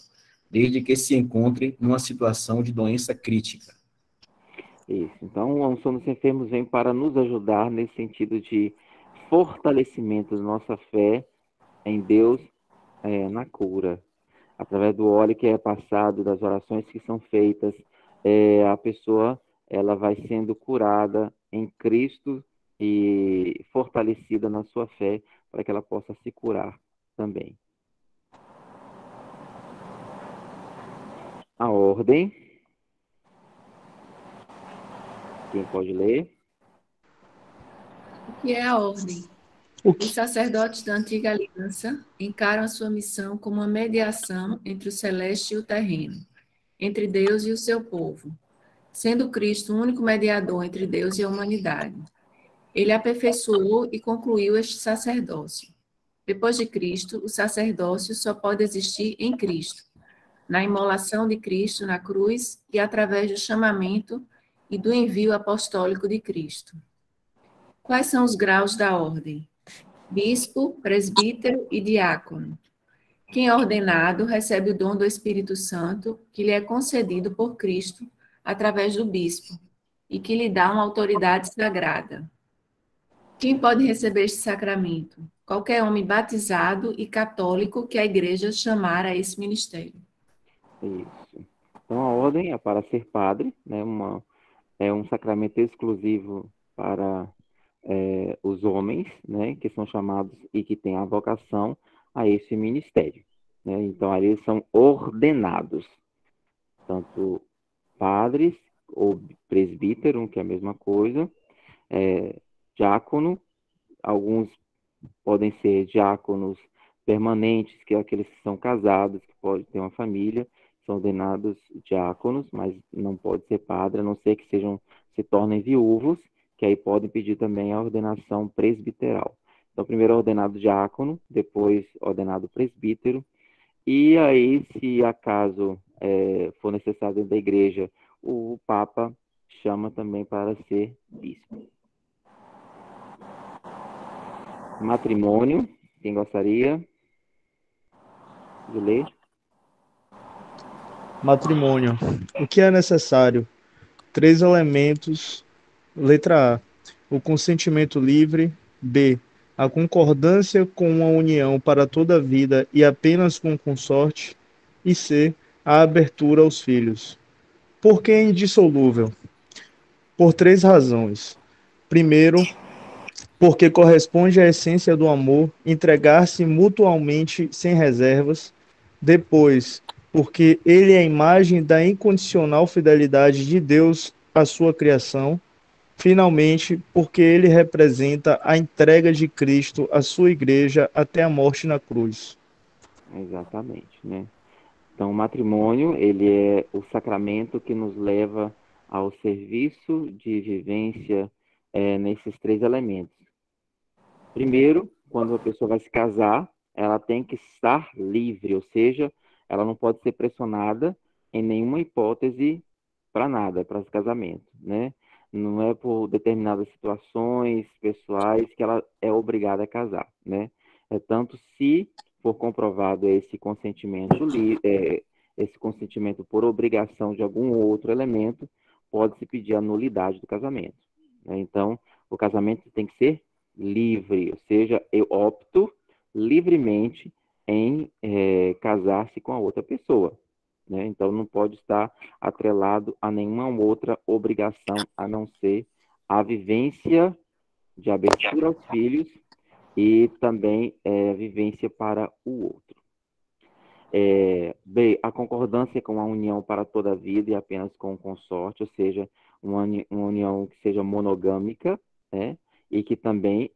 desde que se encontre numa situação de doença crítica. Isso. Então, a unção dos enfermos vem para nos ajudar nesse sentido de fortalecimento da nossa fé em Deus, na cura. Através do óleo que é passado, das orações que são feitas, a pessoa ela vai sendo curada em Cristo e fortalecida na sua fé para que ela possa se curar também. A ordem. Quem pode ler? O que é a ordem? Os sacerdotes da antiga aliança encaram a sua missão como uma mediação entre o celeste e o terreno, entre Deus e o seu povo, sendo Cristo o único mediador entre Deus e a humanidade. Ele aperfeiçoou e concluiu este sacerdócio. Depois de Cristo, o sacerdócio só pode existir em Cristo, na imolação de Cristo na cruz e através do chamamento e do envio apostólico de Cristo. Quais são os graus da ordem? Bispo, presbítero e diácono. Quem é ordenado recebe o dom do Espírito Santo, que lhe é concedido por Cristo através do bispo, e que lhe dá uma autoridade sagrada. Quem pode receber este sacramento? Qualquer homem batizado e católico que a igreja chamar a esse ministério. Isso. Então, a ordem é para ser padre, né? É um sacramento exclusivo para os homens, né? Que são chamados e que têm a vocação a esse ministério, né? Então, eles são ordenados, tanto padres ou presbítero, que é a mesma coisa, diácono, alguns podem ser diáconos permanentes, que é aqueles que são casados, que podem ter uma família, são ordenados diáconos, mas não pode ser padre, a não ser que se tornem viúvos, que aí podem pedir também a ordenação presbiteral. Então, primeiro ordenado diácono, depois ordenado presbítero, e aí, se acaso for necessário dentro da igreja, o Papa chama também para ser bispo. Matrimônio, quem gostaria de ler? Matrimônio. O que é necessário? 3 elementos. Letra A. O consentimento livre. B. A concordância com uma união para toda a vida e apenas com consorte. E C. A abertura aos filhos. Por que indissolúvel? Por 3 razões. Primeiro, porque corresponde à essência do amor entregar-se mutualmente sem reservas. Depois, porque ele é a imagem da incondicional fidelidade de Deus à sua criação. Finalmente, porque ele representa a entrega de Cristo à sua igreja até a morte na cruz. Exatamente, né? Então, o matrimônio, ele é o sacramento que nos leva ao serviço de vivência nesses 3 elementos. Primeiro, quando a pessoa vai se casar, ela tem que estar livre, ou seja, ela não pode ser pressionada em nenhuma hipótese para nada, para esse casamento, né? Não é por determinadas situações pessoais que ela é obrigada a casar, né? É tanto se for comprovado esse consentimento por obrigação de algum outro elemento, pode-se pedir a nulidade do casamento, né? Então, o casamento tem que ser livre, ou seja, eu opto livremente em casar-se com a outra pessoa, né? Então, não pode estar atrelado a nenhuma outra obrigação, a não ser a vivência de abertura aos filhos e também a vivência para o outro. B, a concordância com a união para toda a vida e apenas com o consorte, ou seja, uma união que seja monogâmica, né? E que também,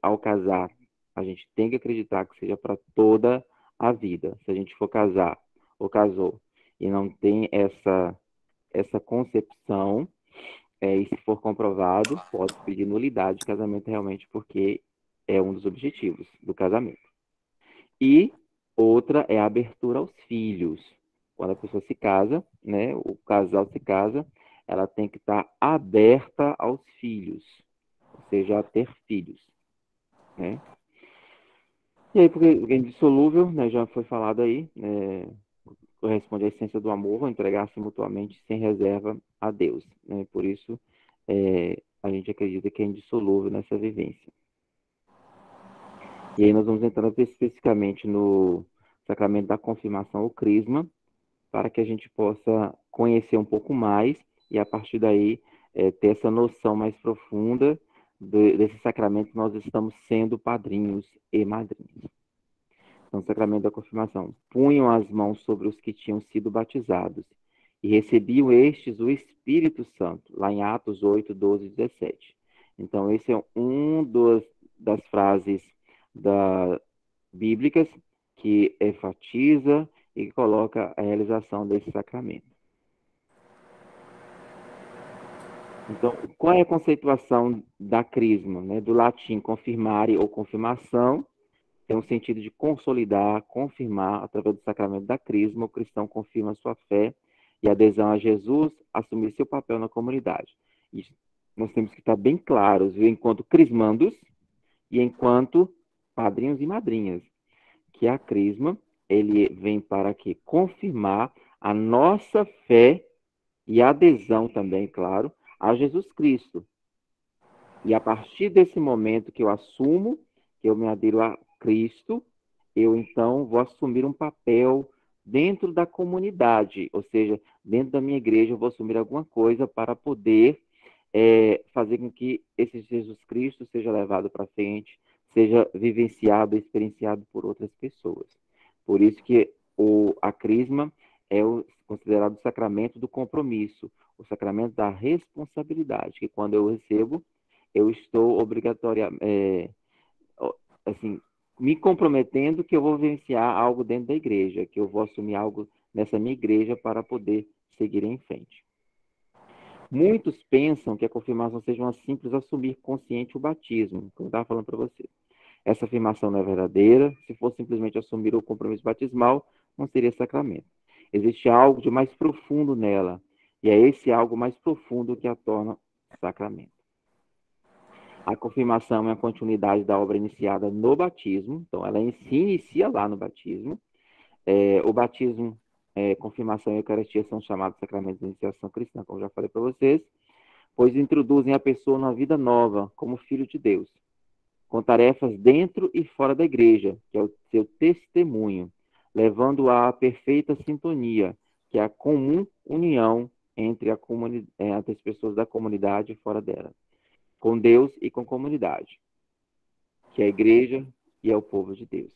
ao casar, a gente tem que acreditar que seja para toda a vida. Se a gente for casar ou casou e não tem essa concepção, e se for comprovado, pode pedir nulidade de casamento realmente, porque é um dos objetivos do casamento. E outra é a abertura aos filhos. Quando a pessoa se casa, né, o casal se casa, ela tem que estar aberta aos filhos, ou seja, a ter filhos, né? E aí, porque é indissolúvel, né, já foi falado aí, corresponde à essência do amor, entregar-se mutuamente sem reserva a Deus, né? Por isso, a gente acredita que é indissolúvel nessa vivência. E aí nós vamos entrar especificamente no sacramento da confirmação ou crisma, para que a gente possa conhecer um pouco mais e, a partir daí, ter essa noção mais profunda desse sacramento que nós estamos sendo padrinhos e madrinhas. Então, o sacramento da confirmação. Punham as mãos sobre os que tinham sido batizados e recebiam estes o Espírito Santo, lá em Atos 8, 12 e 17. Então, esse é das frases bíblicas que enfatiza e coloca a realização desse sacramento. Então, qual é a conceituação da crisma, né? Do latim confirmare ou confirmação, tem um sentido de consolidar, confirmar, através do sacramento da crisma, o cristão confirma sua fé e adesão a Jesus, assumir seu papel na comunidade. E nós temos que estar bem claros, viu? Enquanto crismandos e enquanto padrinhos e madrinhas, que a crisma, ele vem para quê? Confirmar a nossa fé e adesão também, claro, a Jesus Cristo. E a partir desse momento que eu assumo, que eu me adiro a Cristo, eu então vou assumir um papel dentro da comunidade, ou seja, dentro da minha igreja eu vou assumir alguma coisa para poder fazer com que esse Jesus Cristo seja levado para frente, seja vivenciado, experienciado por outras pessoas. Por isso que a crisma é considerado o sacramento do compromisso, o sacramento da responsabilidade, que quando eu recebo, eu estou me comprometendo que eu vou vivenciar algo dentro da igreja, que eu vou assumir algo nessa minha igreja para poder seguir em frente. Muitos pensam que a confirmação seja uma simples assumir consciente o batismo, como eu estava falando para você. Essa afirmação não é verdadeira. Se fosse simplesmente assumir o compromisso batismal, não seria sacramento. Existe algo de mais profundo nela, e é esse algo mais profundo que a torna sacramento. A confirmação é a continuidade da obra iniciada no batismo, então ela se inicia lá no batismo. O batismo, confirmação e Eucaristia são chamados sacramentos de iniciação cristã, como já falei para vocês, pois introduzem a pessoa numa vida nova, como filho de Deus, com tarefas dentro e fora da igreja, que é o seu testemunho, levando-a à perfeita sintonia, que é a comum união entre as pessoas da comunidade e fora dela, com Deus e com a comunidade, que é a igreja e é o povo de Deus.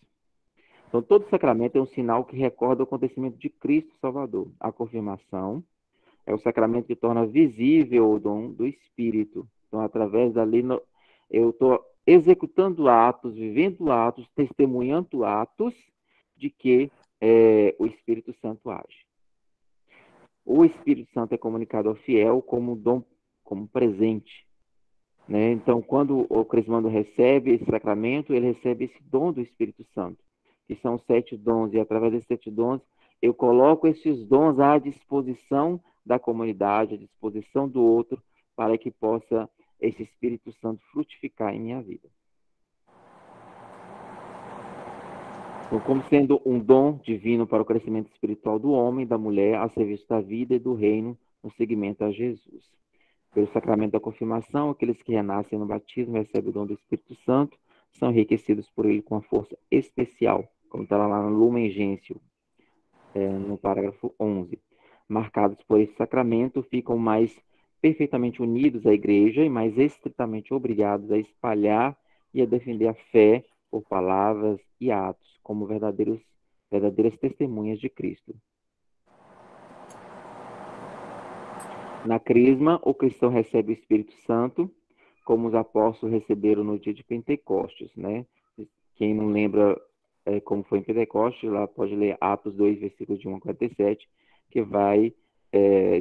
Então, todo sacramento é um sinal que recorda o acontecimento de Cristo Salvador. A confirmação é o sacramento que torna visível o dom do Espírito. Então, através dali, eu estou executando atos, vivendo atos, testemunhando atos de que o Espírito Santo age. O Espírito Santo é comunicado ao fiel como dom, como presente, né? Então, quando o crismando recebe esse sacramento, ele recebe esse dom do Espírito Santo, que são 7 dons, e através desses 7 dons, eu coloco esses dons à disposição da comunidade, à disposição do outro, para que possa esse Espírito Santo frutificar em minha vida. Então, como sendo um dom divino para o crescimento espiritual do homem, da mulher, a serviço da vida e do reino, no seguimento a Jesus. Pelo sacramento da confirmação, aqueles que renascem no batismo recebem o dom do Espírito Santo, são enriquecidos por ele com uma força especial, como está lá no Lumen Gentium, no parágrafo 11. Marcados por esse sacramento, ficam mais perfeitamente unidos à igreja e mais estritamente obrigados a espalhar e a defender a fé por palavras e atos, como verdadeiras testemunhas de Cristo. Na crisma, o cristão recebe o Espírito Santo, como os apóstolos receberam no dia de Pentecostes, né? Quem não lembra como foi em Pentecostes, lá pode ler Atos 2, versículos de 1 a 47, que vai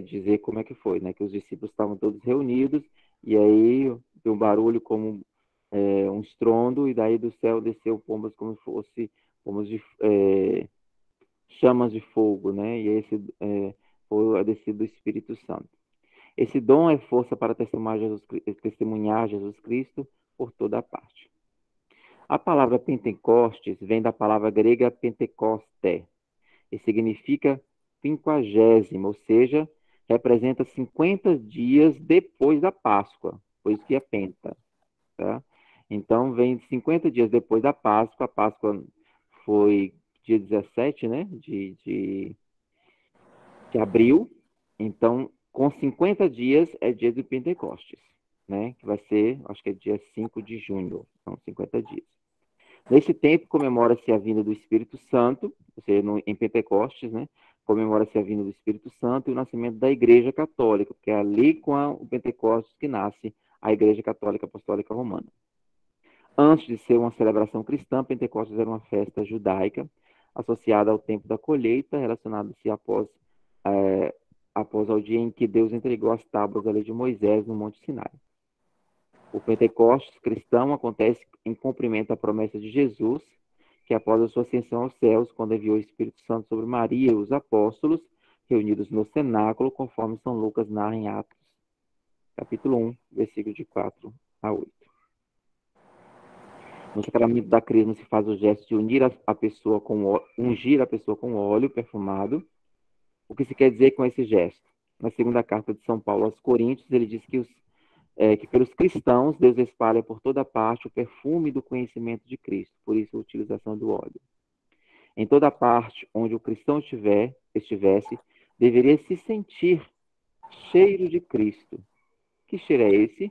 dizer como é que foi, né? Que os discípulos estavam todos reunidos, e aí deu um barulho como um estrondo, e daí do céu desceu pombas como se fosse chamas de fogo, né? E esse foi a descida do Espírito Santo. Esse dom é força para testemunhar Jesus Cristo por toda a parte. A palavra Pentecostes vem da palavra grega Pentecoste, e significa 50º, ou seja, representa 50 dias depois da Páscoa, por isso que é penta, tá? Então, vem 50 dias depois da Páscoa. A Páscoa foi dia 17, né, de abril. Então, com 50 dias é dia de Pentecostes, né, que vai ser, acho que é dia 5 de junho, são 50 dias. Nesse tempo, comemora-se a vinda do Espírito Santo, ou seja, em Pentecostes, né, comemora-se a vinda do Espírito Santo e o nascimento da Igreja Católica, porque é ali com o Pentecostes que nasce a Igreja Católica Apostólica Romana. Antes de ser uma celebração cristã, Pentecostes era uma festa judaica associada ao tempo da colheita, relacionada-se após ao dia em que Deus entregou as tábuas da lei de Moisés no Monte Sinai. O Pentecostes cristão acontece em cumprimento à promessa de Jesus, que após a sua ascensão aos céus, quando enviou o Espírito Santo sobre Maria e os apóstolos, reunidos no cenáculo, conforme São Lucas narra em Atos, capítulo 1, versículos de 4 a 8. No sacramento da crisma se faz o gesto de ungir a pessoa com óleo perfumado. O que se quer dizer com esse gesto? Na segunda carta de São Paulo aos Coríntios, ele diz que pelos cristãos Deus espalha por toda parte o perfume do conhecimento de Cristo, por isso a utilização do óleo. Em toda parte onde o cristão estivesse, deveria se sentir cheiro de Cristo. Que cheiro é esse?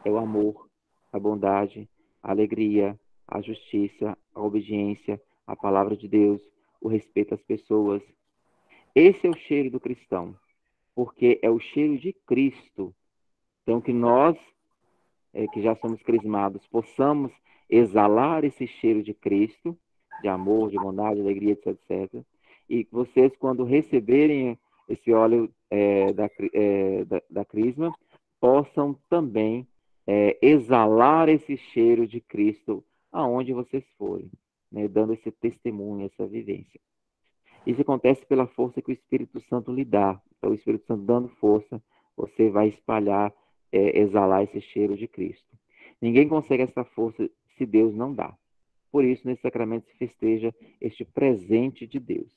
É o amor, a bondade, a alegria, a justiça, a obediência, a palavra de Deus, o respeito às pessoas. Esse é o cheiro do cristão, porque é o cheiro de Cristo. Então, que nós, que já somos crismados, possamos exalar esse cheiro de Cristo, de amor, de bondade, de alegria, etc. E vocês, quando receberem esse óleo da crisma, possam também exalar esse cheiro de Cristo aonde vocês forem, né, dando esse testemunho, essa vivência. Isso acontece pela força que o Espírito Santo lhe dá. Então, o Espírito Santo dando força, você vai espalhar, exalar esse cheiro de Cristo. Ninguém consegue essa força se Deus não dá. Por isso, nesse sacramento se festeja este presente de Deus.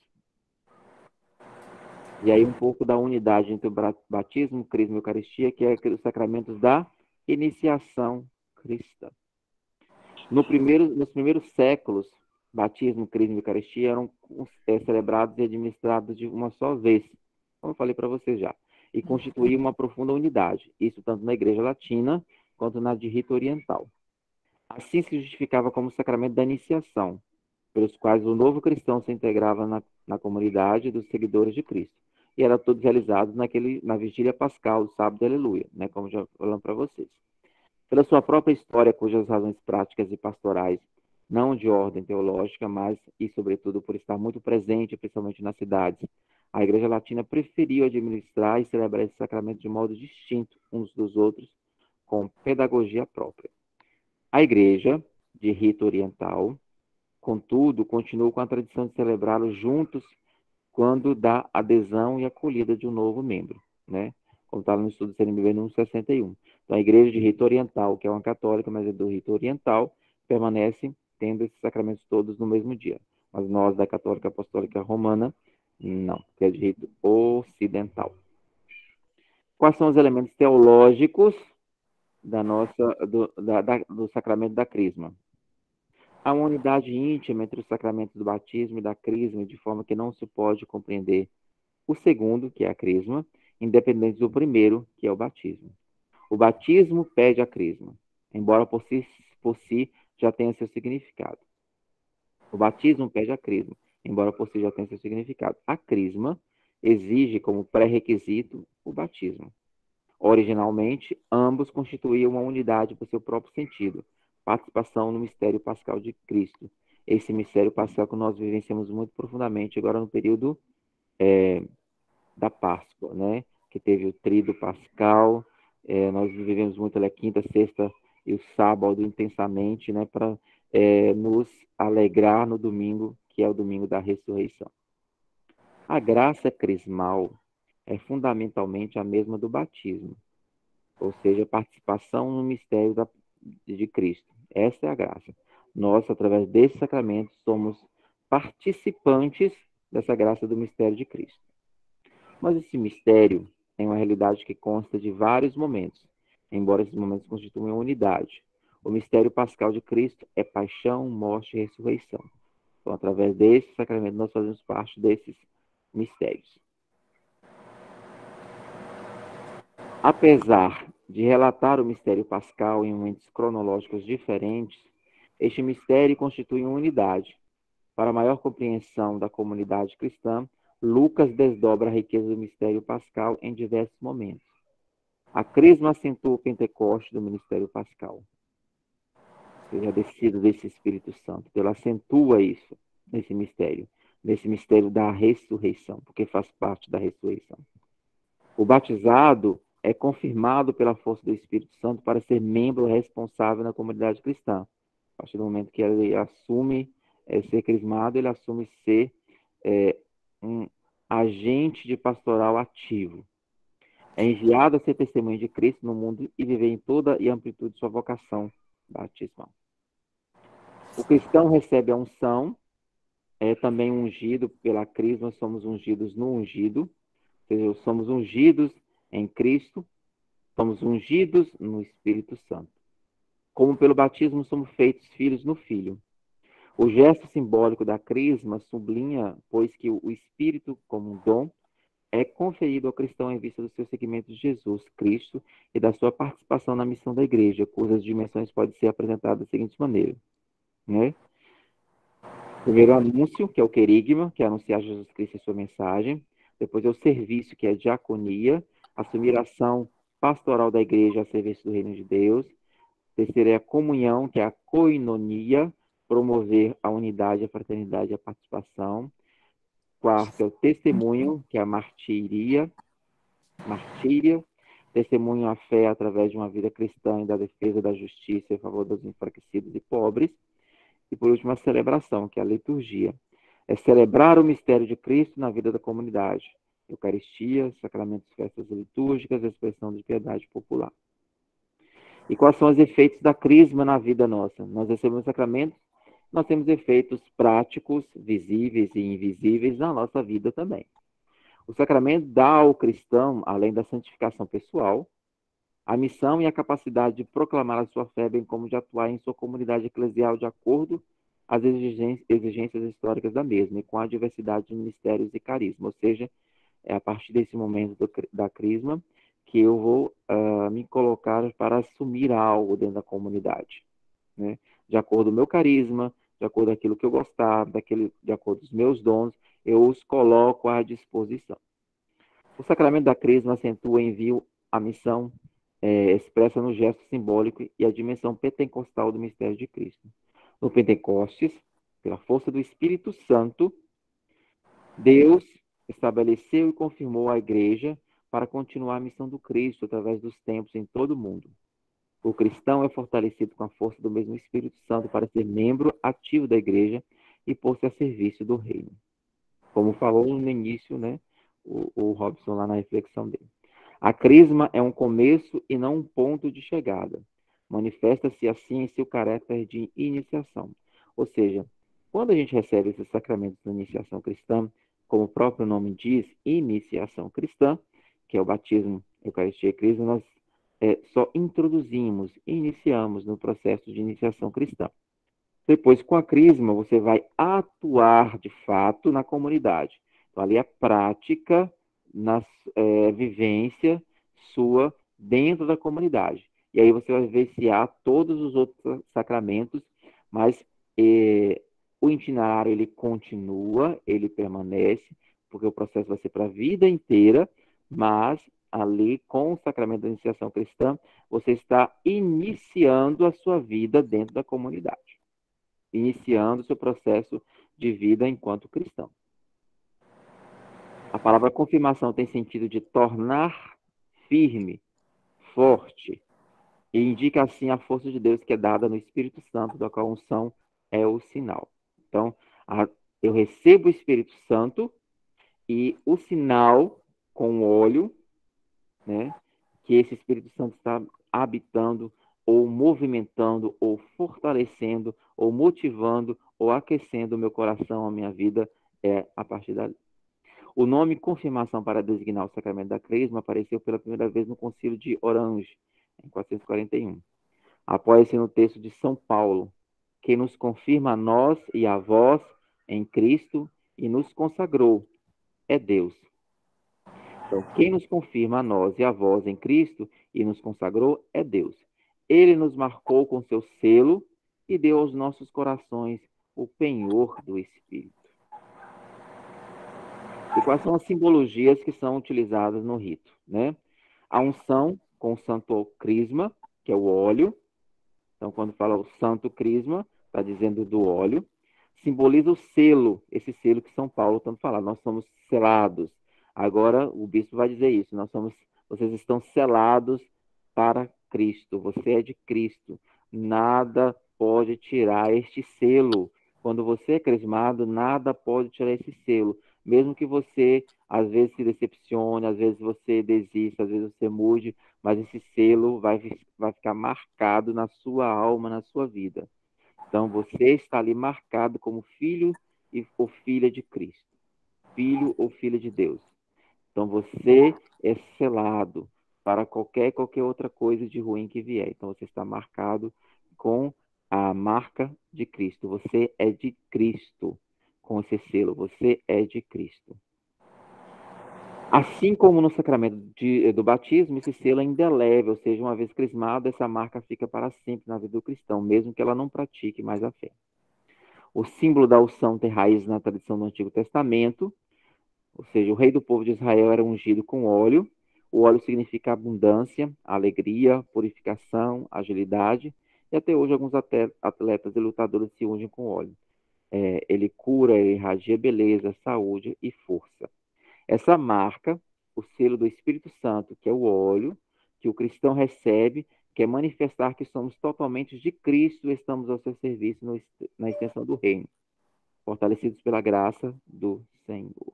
E aí um pouco da unidade entre o batismo, crisma e eucaristia, que é os sacramentos da iniciação cristã. Nos primeiros séculos, batismo, crisma e eucaristia eram celebrados e administrados de uma só vez, como eu falei para vocês já, e constituíam uma profunda unidade, isso tanto na Igreja Latina quanto na de Rito Oriental. Assim se justificava como sacramento da iniciação, pelos quais o novo cristão se integrava na comunidade dos seguidores de Cristo. E era todos realizados na vigília pascal, do sábado de aleluia, né, como já falamos para vocês. Pela sua própria história, cujas razões práticas e pastorais, não de ordem teológica, mas, e sobretudo, por estar muito presente, principalmente nas cidades, a Igreja Latina preferiu administrar e celebrar esse sacramento de modo distinto uns dos outros, com pedagogia própria. A Igreja, de Rito Oriental, contudo, continuo com a tradição de celebrá-lo juntos quando dá adesão e acolhida de um novo membro, né? Como está no estudo CNBB número 61. Então, a igreja de rito oriental, que é uma católica, mas é do rito oriental, permanece tendo esses sacramentos todos no mesmo dia. Mas nós, da Católica Apostólica Romana, não, que é de rito ocidental. Quais são os elementos teológicos do sacramento da crisma? Há uma unidade íntima entre os sacramentos do batismo e da crisma, de forma que não se pode compreender o segundo, que é a crisma, independente do primeiro, que é o batismo. O batismo pede a crisma, embora por si já tenha seu significado. O batismo pede a crisma, embora por si já tenha seu significado. A crisma exige como pré-requisito o batismo. Originalmente, ambos constituíam uma unidade por seu próprio sentido, participação no mistério pascal de Cristo. Esse mistério pascal que nós vivenciamos muito profundamente agora no período da Páscoa, né? Que teve o tríduo pascal, nós vivemos muito a quinta, sexta e o sábado intensamente, né? Para nos alegrar no domingo, que é o domingo da ressurreição. A graça crismal é fundamentalmente a mesma do batismo, ou seja, a participação no mistério de Cristo. Essa é a graça. Nós, através desse sacramento, somos participantes dessa graça do mistério de Cristo. Mas esse mistério é uma realidade que consta de vários momentos, embora esses momentos constituam uma unidade. O mistério pascal de Cristo é paixão, morte e ressurreição. Então, através desse sacramento, nós fazemos parte desses mistérios. Apesar de relatar o mistério pascal em momentos cronológicos diferentes, este mistério constitui uma unidade. Para maior compreensão da comunidade cristã, Lucas desdobra a riqueza do mistério pascal em diversos momentos. A crisma acentua o Pentecoste do ministério pascal, ou seja, a descida desse Espírito Santo. Ela acentua isso nesse mistério da ressurreição, porque faz parte da ressurreição. O batizado é confirmado pela força do Espírito Santo para ser membro responsável na comunidade cristã. A partir do momento que ele assume ser crismado, ele assume ser um agente de pastoral ativo. É enviado a ser testemunho de Cristo no mundo e viver em toda e amplitude de sua vocação batismal. O cristão recebe a unção, é também ungido pela crisma, somos ungidos no ungido, ou seja, somos ungidos em Cristo, somos ungidos no Espírito Santo. Como pelo batismo somos feitos filhos no Filho. O gesto simbólico da crisma sublinha, pois, que o Espírito, como um dom, é conferido ao cristão em vista do seu seguimento de Jesus Cristo e da sua participação na missão da igreja, cujas dimensões podem ser apresentadas da seguinte maneira, né? Primeiro, o anúncio, que é o querigma, que é anunciar Jesus Cristo e sua mensagem. Depois é o serviço, que é a diaconia, assumir a ação pastoral da igreja a serviço do reino de Deus. Terceiro é a comunhão, que é a koinonia, promover a unidade, a fraternidade e a participação. Quarto é o testemunho, que é a martíria, testemunho à fé através de uma vida cristã e da defesa da justiça em favor dos enfraquecidos e pobres. E por último, a celebração, que é a liturgia. É celebrar o mistério de Cristo na vida da comunidade. Eucaristia, sacramentos, festas litúrgicas, expressão de piedade popular. E quais são os efeitos da crisma na vida nossa? Nós recebemos sacramentos, nós temos efeitos práticos, visíveis e invisíveis na nossa vida também. O sacramento dá ao cristão, além da santificação pessoal, a missão e a capacidade de proclamar a sua fé, bem como de atuar em sua comunidade eclesial de acordo às exigências históricas da mesma, e com a diversidade de ministérios e carisma. Ou seja, é a partir desse momento da crisma que eu vou me colocar para assumir algo dentro da comunidade, né? De acordo com o meu carisma, de acordo com aquilo que eu gostar, de acordo com os meus dons, eu os coloco à disposição. O sacramento da crisma acentua o envio, a missão expressa no gesto simbólico e a dimensão pentecostal do mistério de Cristo. No Pentecostes, pela força do Espírito Santo, Deus estabeleceu e confirmou a igreja para continuar a missão do Cristo através dos tempos em todo o mundo. O cristão é fortalecido com a força do mesmo Espírito Santo para ser membro ativo da igreja e pôr-se a serviço do reino. Como falou no início, né, o Robson lá na reflexão dele. A crisma é um começo e não um ponto de chegada. Manifesta-se assim em seu caráter de iniciação. Ou seja, quando a gente recebe esses sacramentos da iniciação cristã, como o próprio nome diz, iniciação cristã, que é o batismo, Eucaristia e Crisma, nós só introduzimos, iniciamos no processo de iniciação cristã. Depois, com a crisma, você vai atuar de fato na comunidade. Então, ali é prática, na vivência sua dentro da comunidade. E aí você vai vivenciar todos os outros sacramentos, mas o itinerário ele continua, ele permanece, porque o processo vai ser para a vida inteira, mas ali com o sacramento da iniciação cristã, você está iniciando a sua vida dentro da comunidade, iniciando o seu processo de vida enquanto cristão. A palavra confirmação tem sentido de tornar firme, forte, e indica assim a força de Deus que é dada no Espírito Santo, da qual a unção é o sinal. Então, eu recebo o Espírito Santo e o sinal com o óleo, né, que esse Espírito Santo está habitando, ou movimentando, ou fortalecendo, ou motivando, ou aquecendo o meu coração, a minha vida, a partir dali. O nome confirmação para designar o sacramento da crisma apareceu pela primeira vez no Concílio de Orange, em 441. Apoia-se no texto de São Paulo, que nos confirma a nós e a vós em Cristo e nos consagrou. É Deus. Então, quem nos confirma a nós e a vós em Cristo e nos consagrou é Deus. Ele nos marcou com seu selo e deu aos nossos corações o penhor do Espírito. E quais são as simbologias que são utilizadas no rito, né? A unção com o santo crisma, que é o óleo. Então, quando fala o santo crisma, está dizendo do óleo. Simboliza o selo, esse selo que São Paulo tanto fala. Nós somos selados. Agora, o bispo vai dizer isso. Vocês estão selados para Cristo. Você é de Cristo. Nada pode tirar este selo. Quando você é crismado, nada pode tirar esse selo. Mesmo que você, às vezes, se decepcione, às vezes você desista, às vezes você mude, mas esse selo vai ficar marcado na sua alma, na sua vida. Então, você está ali marcado como filho ou filha de Cristo. Filho ou filha de Deus. Então, você é selado para qualquer outra coisa de ruim que vier. Então, você está marcado com a marca de Cristo. Você é de Cristo. Com esse selo, você é de Cristo. Assim como no sacramento do batismo, esse selo é indelével, ou seja, uma vez crismado, essa marca fica para sempre na vida do cristão, mesmo que ela não pratique mais a fé. O símbolo da unção tem raiz na tradição do Antigo Testamento, ou seja, o rei do povo de Israel era ungido com óleo. O óleo significa abundância, alegria, purificação, agilidade, e até hoje alguns atletas e lutadores se ungem com óleo. Ele cura, ele irradia beleza, saúde e força. Essa marca, o selo do Espírito Santo, que é o óleo, que o cristão recebe, quer manifestar que somos totalmente de Cristo e estamos ao seu serviço na extensão do reino, fortalecidos pela graça do Senhor.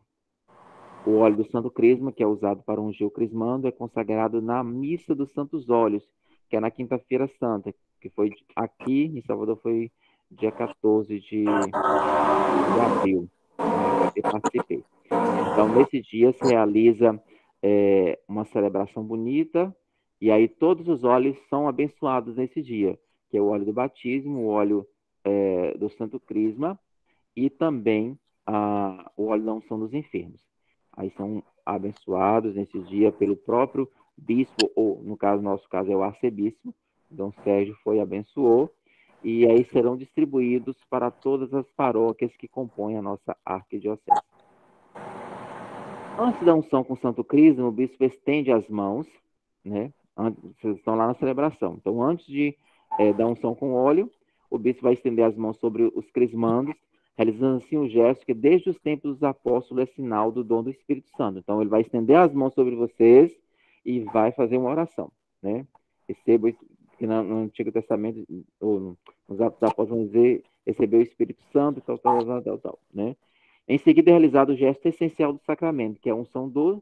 O óleo do Santo Crisma, que é usado para ungir o crismando, é consagrado na Missa dos Santos Óleos, que é na Quinta-feira Santa, que foi aqui em Salvador, foi dia 14 de abril, né, que eu participei. Então, nesse dia se realiza uma celebração bonita, e aí todos os óleos são abençoados nesse dia, que é o óleo do batismo, o óleo do Santo Crisma, e também o óleo da unção dos enfermos. Aí são abençoados nesse dia pelo próprio bispo, ou no nosso caso é o arcebispo, Dom Sérgio abençoou, e aí serão distribuídos para todas as paróquias que compõem a nossa arquidiocese. Antes da unção com o Santo Crisma, o bispo estende as mãos, né? Vocês estão lá na celebração. Então, antes da unção com óleo, o bispo vai estender as mãos sobre os crismandos, realizando assim um gesto que desde os tempos dos apóstolos é sinal do dom do Espírito Santo. Então, ele vai estender as mãos sobre vocês e vai fazer uma oração, né? que no Antigo Testamento, ou nos Atos dos Apóstolos, vão dizer, recebeu o Espírito Santo, tal, né? Em seguida é realizado o gesto essencial do sacramento, que é a unção do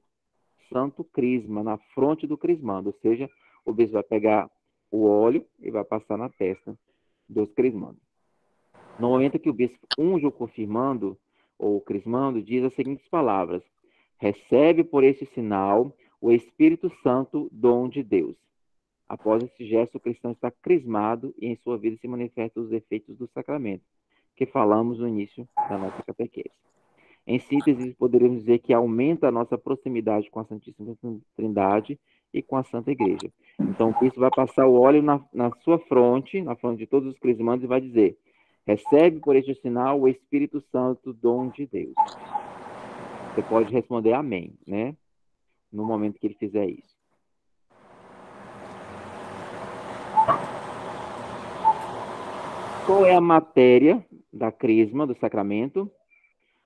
santo crisma, na fronte do crismando, ou seja, o bispo vai pegar o óleo e vai passar na testa dos crismandos. No momento que o bispo unge o confirmando, ou crismando, diz as seguintes palavras: recebe por este sinal o Espírito Santo, dom de Deus. Após esse gesto, o cristão está crismado e em sua vida se manifestam os efeitos do sacramento, que falamos no início da nossa catequese. Em síntese, poderíamos dizer que aumenta a nossa proximidade com a Santíssima Trindade e com a Santa Igreja. Então, o bispo vai passar o óleo na sua fronte, na fronte de todos os crismandos, e vai dizer: recebe por este sinal o Espírito Santo, dom de Deus. Você pode responder amém, né? No momento que ele fizer isso. Qual é a matéria da crisma, do sacramento?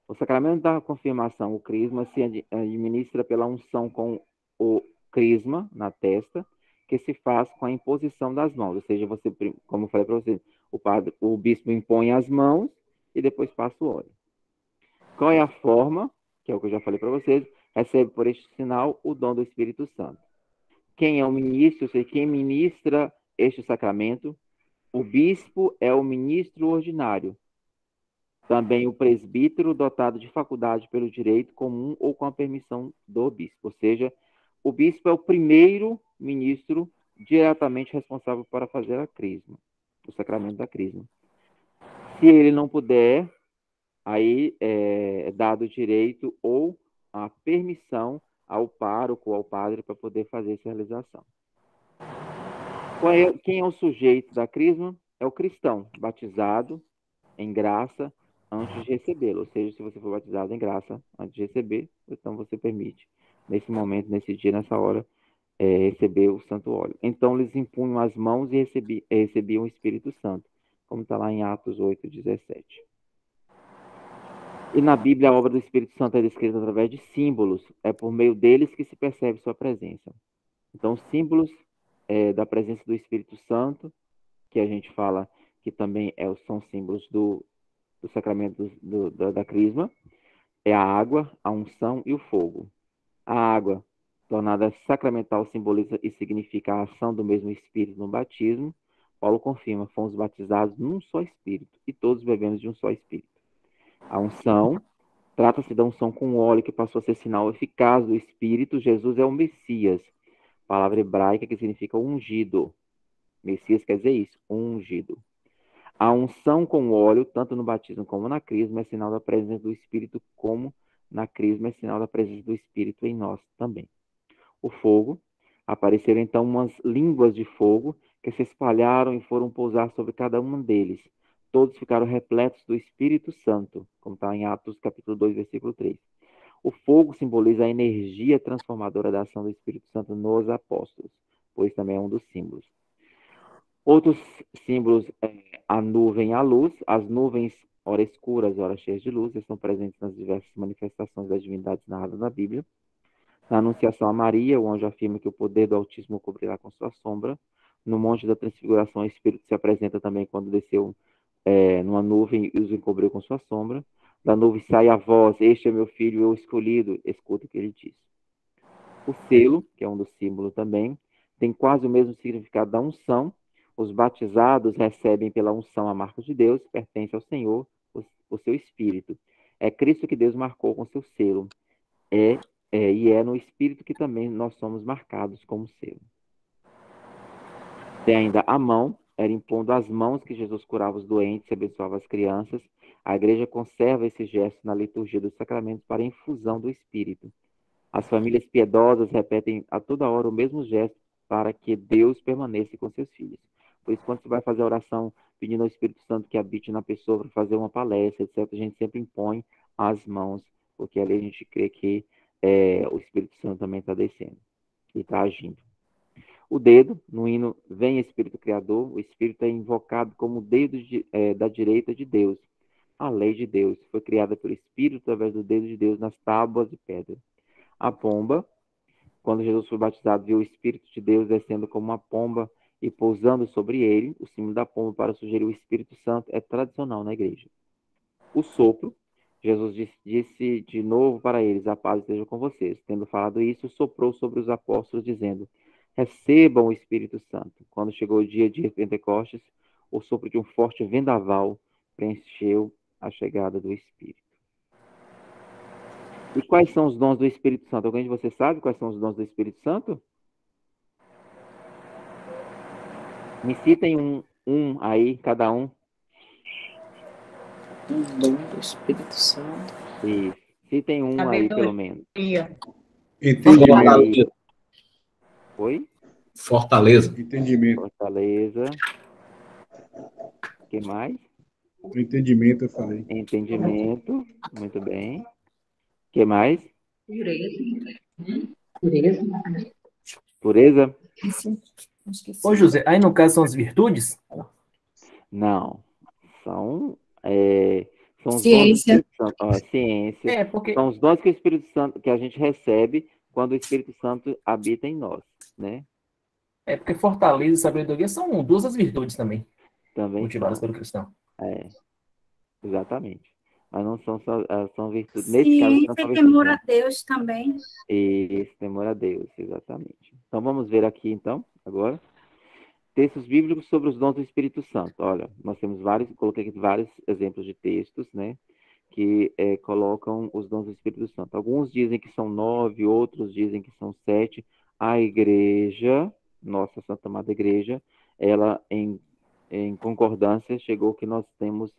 O sacramento da confirmação, o crisma, se administra pela unção com o crisma na testa, que se faz com a imposição das mãos. Ou seja, você, como eu falei para você, o bispo impõe as mãos e depois passa o óleo. Qual é a forma? Que é o que eu já falei para vocês. Recebe por este sinal o dom do Espírito Santo. Quem é o ministro? Ou seja, quem ministra este sacramento? O bispo é o ministro ordinário. Também o presbítero dotado de faculdade pelo direito comum ou com a permissão do bispo. Ou seja, o bispo é o primeiro ministro diretamente responsável para fazer a crisma, o sacramento da crisma. Se ele não puder, aí é dado o direito ou a permissão ao pároco ou ao padre para poder fazer essa realização. Quem é o sujeito da crisma? É o cristão, batizado em graça antes de recebê-lo. Ou seja, se você for batizado em graça antes de receber, então você permite, nesse momento, nesse dia, nessa hora, receber o santo óleo. Então, eles impunham as mãos e recebiam o Espírito Santo, como está lá em Atos 8:17. E na Bíblia, a obra do Espírito Santo é descrita através de símbolos. É por meio deles que se percebe sua presença. Então, símbolos da presença do Espírito Santo, que a gente fala que também são símbolos do sacramento da crisma, é a água, a unção e o fogo. A água, tornada sacramental, simboliza e significa a ação do mesmo Espírito no batismo. Paulo confirma: fomos batizados num só Espírito e todos bebemos de um só Espírito. A unção, trata-se da unção com óleo que passou a ser sinal eficaz do Espírito. Jesus é o Messias, palavra hebraica que significa ungido. Messias quer dizer isso, ungido. A unção com óleo, tanto no batismo como na crisma, é sinal da presença do Espírito, como na crisma é sinal da presença do Espírito em nós também. O fogo, apareceram então umas línguas de fogo que se espalharam e foram pousar sobre cada um deles. Todos ficaram repletos do Espírito Santo, como está em Atos capítulo 2, versículo 3. O fogo simboliza a energia transformadora da ação do Espírito Santo nos apóstolos, pois também é um dos símbolos. Outros símbolos, a nuvem e a luz. As nuvens, ora escuras, ora cheias de luz, estão presentes nas diversas manifestações das divindades narradas na Bíblia. Na Anunciação a Maria, o anjo afirma que o poder do Altíssimo o cobrirá com sua sombra. No Monte da Transfiguração, o Espírito se apresenta também quando desceu numa nuvem e os encobriu com sua sombra. Da nuvem sai a voz: este é meu filho, eu escolhido. Escuta o que ele diz. O selo, que é um dos símbolos também, tem quase o mesmo significado da unção. Os batizados recebem pela unção a marca de Deus, pertence ao Senhor, o seu Espírito. É Cristo que Deus marcou com seu selo. E é no Espírito que também nós somos marcados como selo. Tem ainda a mão, era impondo as mãos que Jesus curava os doentes e abençoava as crianças. A igreja conserva esse gesto na liturgia dos sacramentos para a infusão do Espírito. As famílias piedosas repetem a toda hora o mesmo gesto para que Deus permaneça com seus filhos. Por isso, quando você vai fazer a oração pedindo ao Espírito Santo que habite na pessoa para fazer uma palestra, etc., a gente sempre impõe as mãos, porque ali a gente crê que o Espírito Santo também está descendo e está agindo. O dedo, no hino Vem Espírito Criador, o Espírito é invocado como o dedo da direita de Deus. A lei de Deus foi criada pelo Espírito através do dedo de Deus nas tábuas de pedra. A pomba, quando Jesus foi batizado, viu o Espírito de Deus descendo como uma pomba e pousando sobre ele, o símbolo da pomba para sugerir o Espírito Santo é tradicional na igreja. O sopro, Jesus disse de novo para eles, a paz esteja com vocês. Tendo falado isso, soprou sobre os apóstolos, dizendo, recebam o Espírito Santo. Quando chegou o dia de Pentecostes, o sopro de um forte vendaval preencheu a chegada do Espírito. E quais são os dons do Espírito Santo? Alguém de vocês sabe quais são os dons do Espírito Santo? Me citem um aí, cada um. O dom do Espírito Santo. Isso. Citem um aí, pelo menos. Entendimento. Oi? Fortaleza. Entendimento. Fortaleza. O que mais? Entendimento, eu falei. Entendimento. Muito bem. O que mais? Pureza. Pureza? Ô, José, aí no caso são as virtudes? Não. São os Ciência. dons do Espírito Santo. Ó, ciência. Porque... São os dons que o Espírito Santo, que a gente recebe quando o Espírito Santo habita em nós, né? Porque fortaleza e sabedoria são duas das virtudes também. Também cultivadas pelo cristão. Exatamente. Mas não são virtudes. Nesse caso, não Ciência são e temor virtudes. a Deus também. Esse temor a Deus, exatamente. Então, vamos ver aqui, então, agora. Textos bíblicos sobre os dons do Espírito Santo. Olha, nós temos coloquei aqui vários exemplos de textos, né, que colocam os dons do Espírito Santo. Alguns dizem que são 9, outros dizem que são 7. A igreja, nossa Santa Amada Igreja, ela, em concordância, chegou que nós temos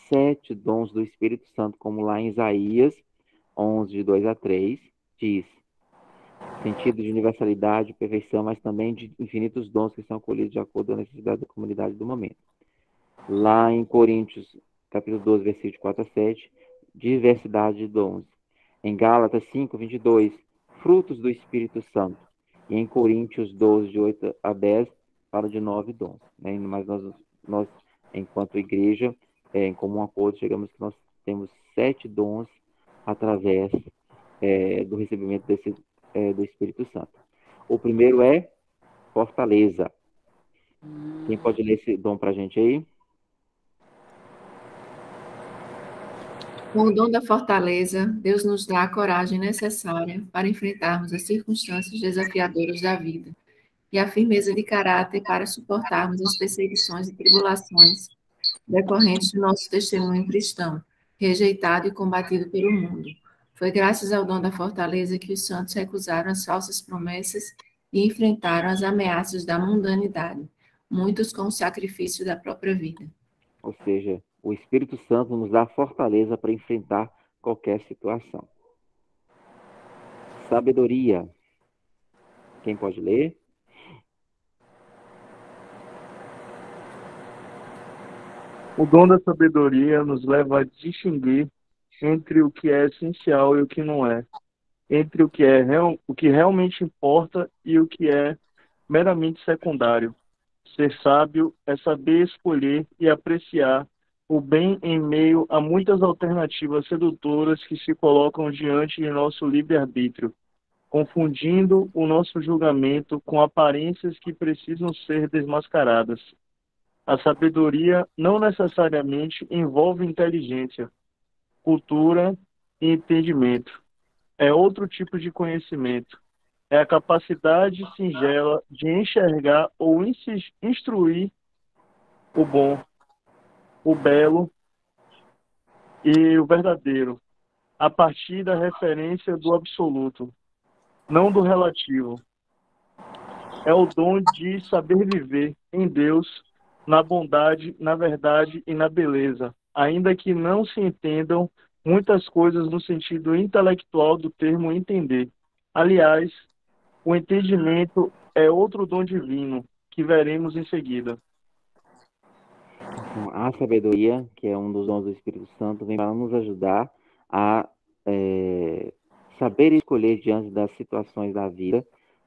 7 dons do Espírito Santo, como lá em Isaías 11, de 2 a 3, diz sentido de universalidade, perfeição, mas também de infinitos dons que são acolhidos de acordo com a necessidade da comunidade do momento. Lá em Coríntios, capítulo 12, versículo de 4 a 7, diversidade de dons. Em Gálatas 5, 22, frutos do Espírito Santo. E em Coríntios 12, de 8 a 10, fala de 9 dons. Né? Mas nós, enquanto igreja, em comum acordo, chegamos que nós temos 7 dons através do recebimento do Espírito Santo. O primeiro é fortaleza. Quem pode ler esse dom para a gente aí? Com o dom da fortaleza, Deus nos dá a coragem necessária para enfrentarmos as circunstâncias desafiadoras da vida e a firmeza de caráter para suportarmos as perseguições e tribulações decorrentes do nosso testemunho cristão, rejeitado e combatido pelo mundo. Foi graças ao dom da fortaleza que os santos recusaram as falsas promessas e enfrentaram as ameaças da mundanidade, muitos com o sacrifício da própria vida. Ou seja, o Espírito Santo nos dá fortaleza para enfrentar qualquer situação. Sabedoria. Quem pode ler? O dom da sabedoria nos leva a distinguir entre o que é essencial e o que não é, entre o que realmente importa e o que é meramente secundário. Ser sábio é saber escolher e apreciar o bem em meio a muitas alternativas sedutoras que se colocam diante de nosso livre-arbítrio, confundindo o nosso julgamento com aparências que precisam ser desmascaradas. A sabedoria não necessariamente envolve inteligência, cultura e entendimento. É outro tipo de conhecimento. É a capacidade singela de enxergar ou instruir o bom, o belo e o verdadeiro, a partir da referência do absoluto, não do relativo. É o dom de saber viver em Deus, na bondade, na verdade e na beleza, ainda que não se entendam muitas coisas no sentido intelectual do termo entender. Aliás, o entendimento é outro dom divino, que veremos em seguida. A sabedoria, que é um dos dons do Espírito Santo, vem para nos ajudar a saber escolher diante das situações da vida,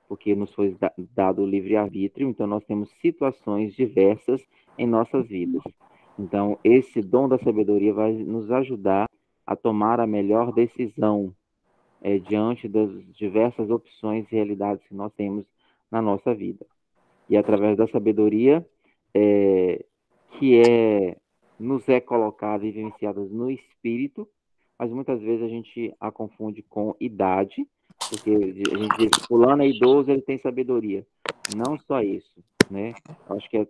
porque nos foi dado o livre-arbítrio, então nós temos situações diversas em nossas vidas. Então, esse dom da sabedoria vai nos ajudar a tomar a melhor decisão diante das diversas opções e realidades que nós temos na nossa vida. e através da sabedoria nos é colocada e vivenciada no espírito, mas muitas vezes a gente a confunde com idade, porque a gente diz que fulano é idoso, ele tem sabedoria. Não só isso, né? Eu acho que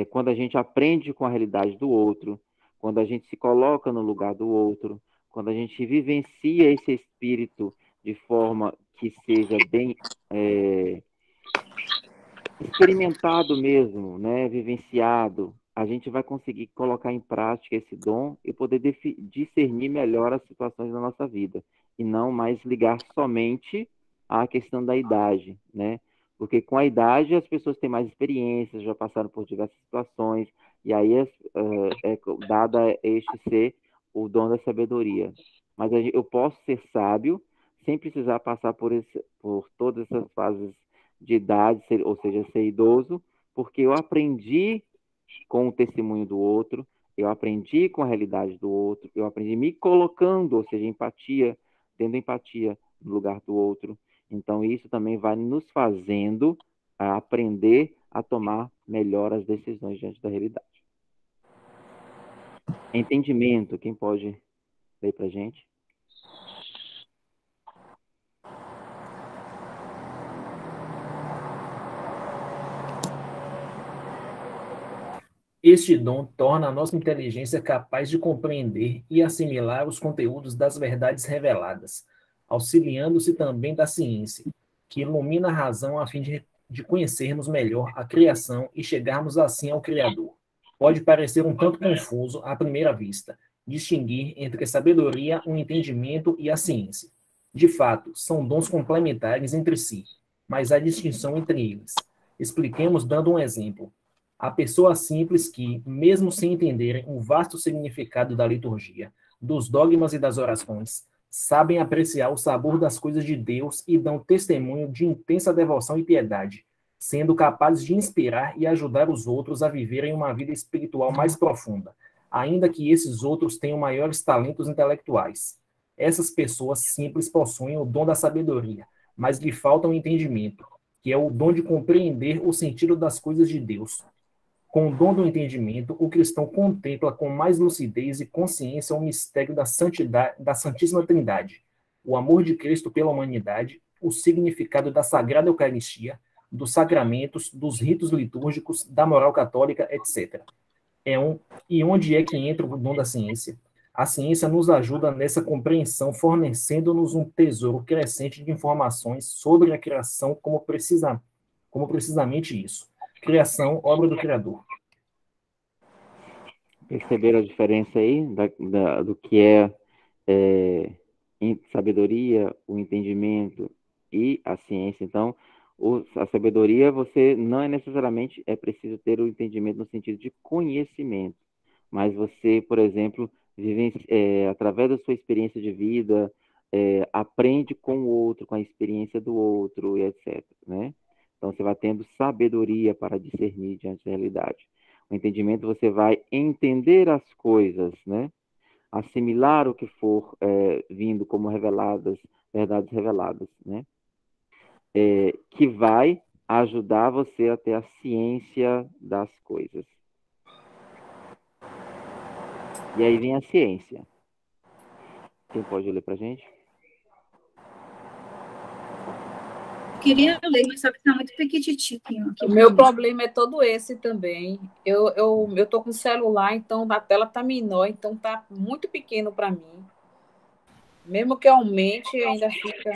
quando a gente aprende com a realidade do outro, quando a gente se coloca no lugar do outro, quando a gente vivencia esse espírito de forma que seja bem experimentado mesmo, né? Vivenciado, a gente vai conseguir colocar em prática esse dom e poder discernir melhor as situações da nossa vida, e não mais ligar somente à questão da idade, né? Porque com a idade as pessoas têm mais experiências, já passaram por diversas situações, e aí é dada este ser o dom da sabedoria. Mas eu posso ser sábio sem precisar passar por todas essas fases de idade, ou seja, ser idoso, porque eu aprendi com o testemunho do outro, eu aprendi com a realidade do outro, eu aprendi me colocando, ou seja, empatia, tendo empatia no lugar do outro. Então, isso também vai nos fazendo aprender a tomar melhor as decisões diante da realidade. Entendimento, quem pode ler para a gente? Este dom torna a nossa inteligência capaz de compreender e assimilar os conteúdos das verdades reveladas, auxiliando-se também da ciência, que ilumina a razão a fim de conhecermos melhor a criação e chegarmos assim ao Criador. Pode parecer um tanto confuso à primeira vista distinguir entre a sabedoria, o entendimento e a ciência. De fato, são dons complementares entre si, mas há distinção entre eles. Expliquemos dando um exemplo. Há pessoas simples que, mesmo sem entenderem o vasto significado da liturgia, dos dogmas e das orações, sabem apreciar o sabor das coisas de Deus e dão testemunho de intensa devoção e piedade, sendo capazes de inspirar e ajudar os outros a viverem uma vida espiritual mais profunda, ainda que esses outros tenham maiores talentos intelectuais. Essas pessoas simples possuem o dom da sabedoria, mas lhe falta o entendimento, que é o dom de compreender o sentido das coisas de Deus. Com o dom do entendimento, o cristão contempla com mais lucidez e consciência o mistério da santidade, da Santíssima Trindade, o amor de Cristo pela humanidade, o significado da Sagrada Eucaristia, dos sacramentos, dos ritos litúrgicos, da moral católica, etc. E onde é que entra o dom da ciência? A ciência nos ajuda nessa compreensão, fornecendo-nos um tesouro crescente de informações sobre a criação como precisamente isso. Criação, obra do Criador. Perceberam a diferença aí do que é sabedoria, o entendimento e a ciência? Então, a sabedoria, você não é necessariamente preciso ter o entendimento no sentido de conhecimento, mas você, por exemplo, através da sua experiência de vida, aprende com o outro, com a experiência do outro, e etc., né? Então, você vai tendo sabedoria para discernir diante da realidade. O entendimento, você vai entender as coisas, né? Assimilar o que for vindo como verdades reveladas, né? Que vai ajudar você a ter a ciência das coisas. E aí vem a ciência. Quem pode ler para a gente? Queria ler, mas só que está muito pequititinho. O meu problema é todo esse também. Eu tô com o celular, então a tela tá menor, então tá muito pequeno para mim. Mesmo que aumente, ainda fica...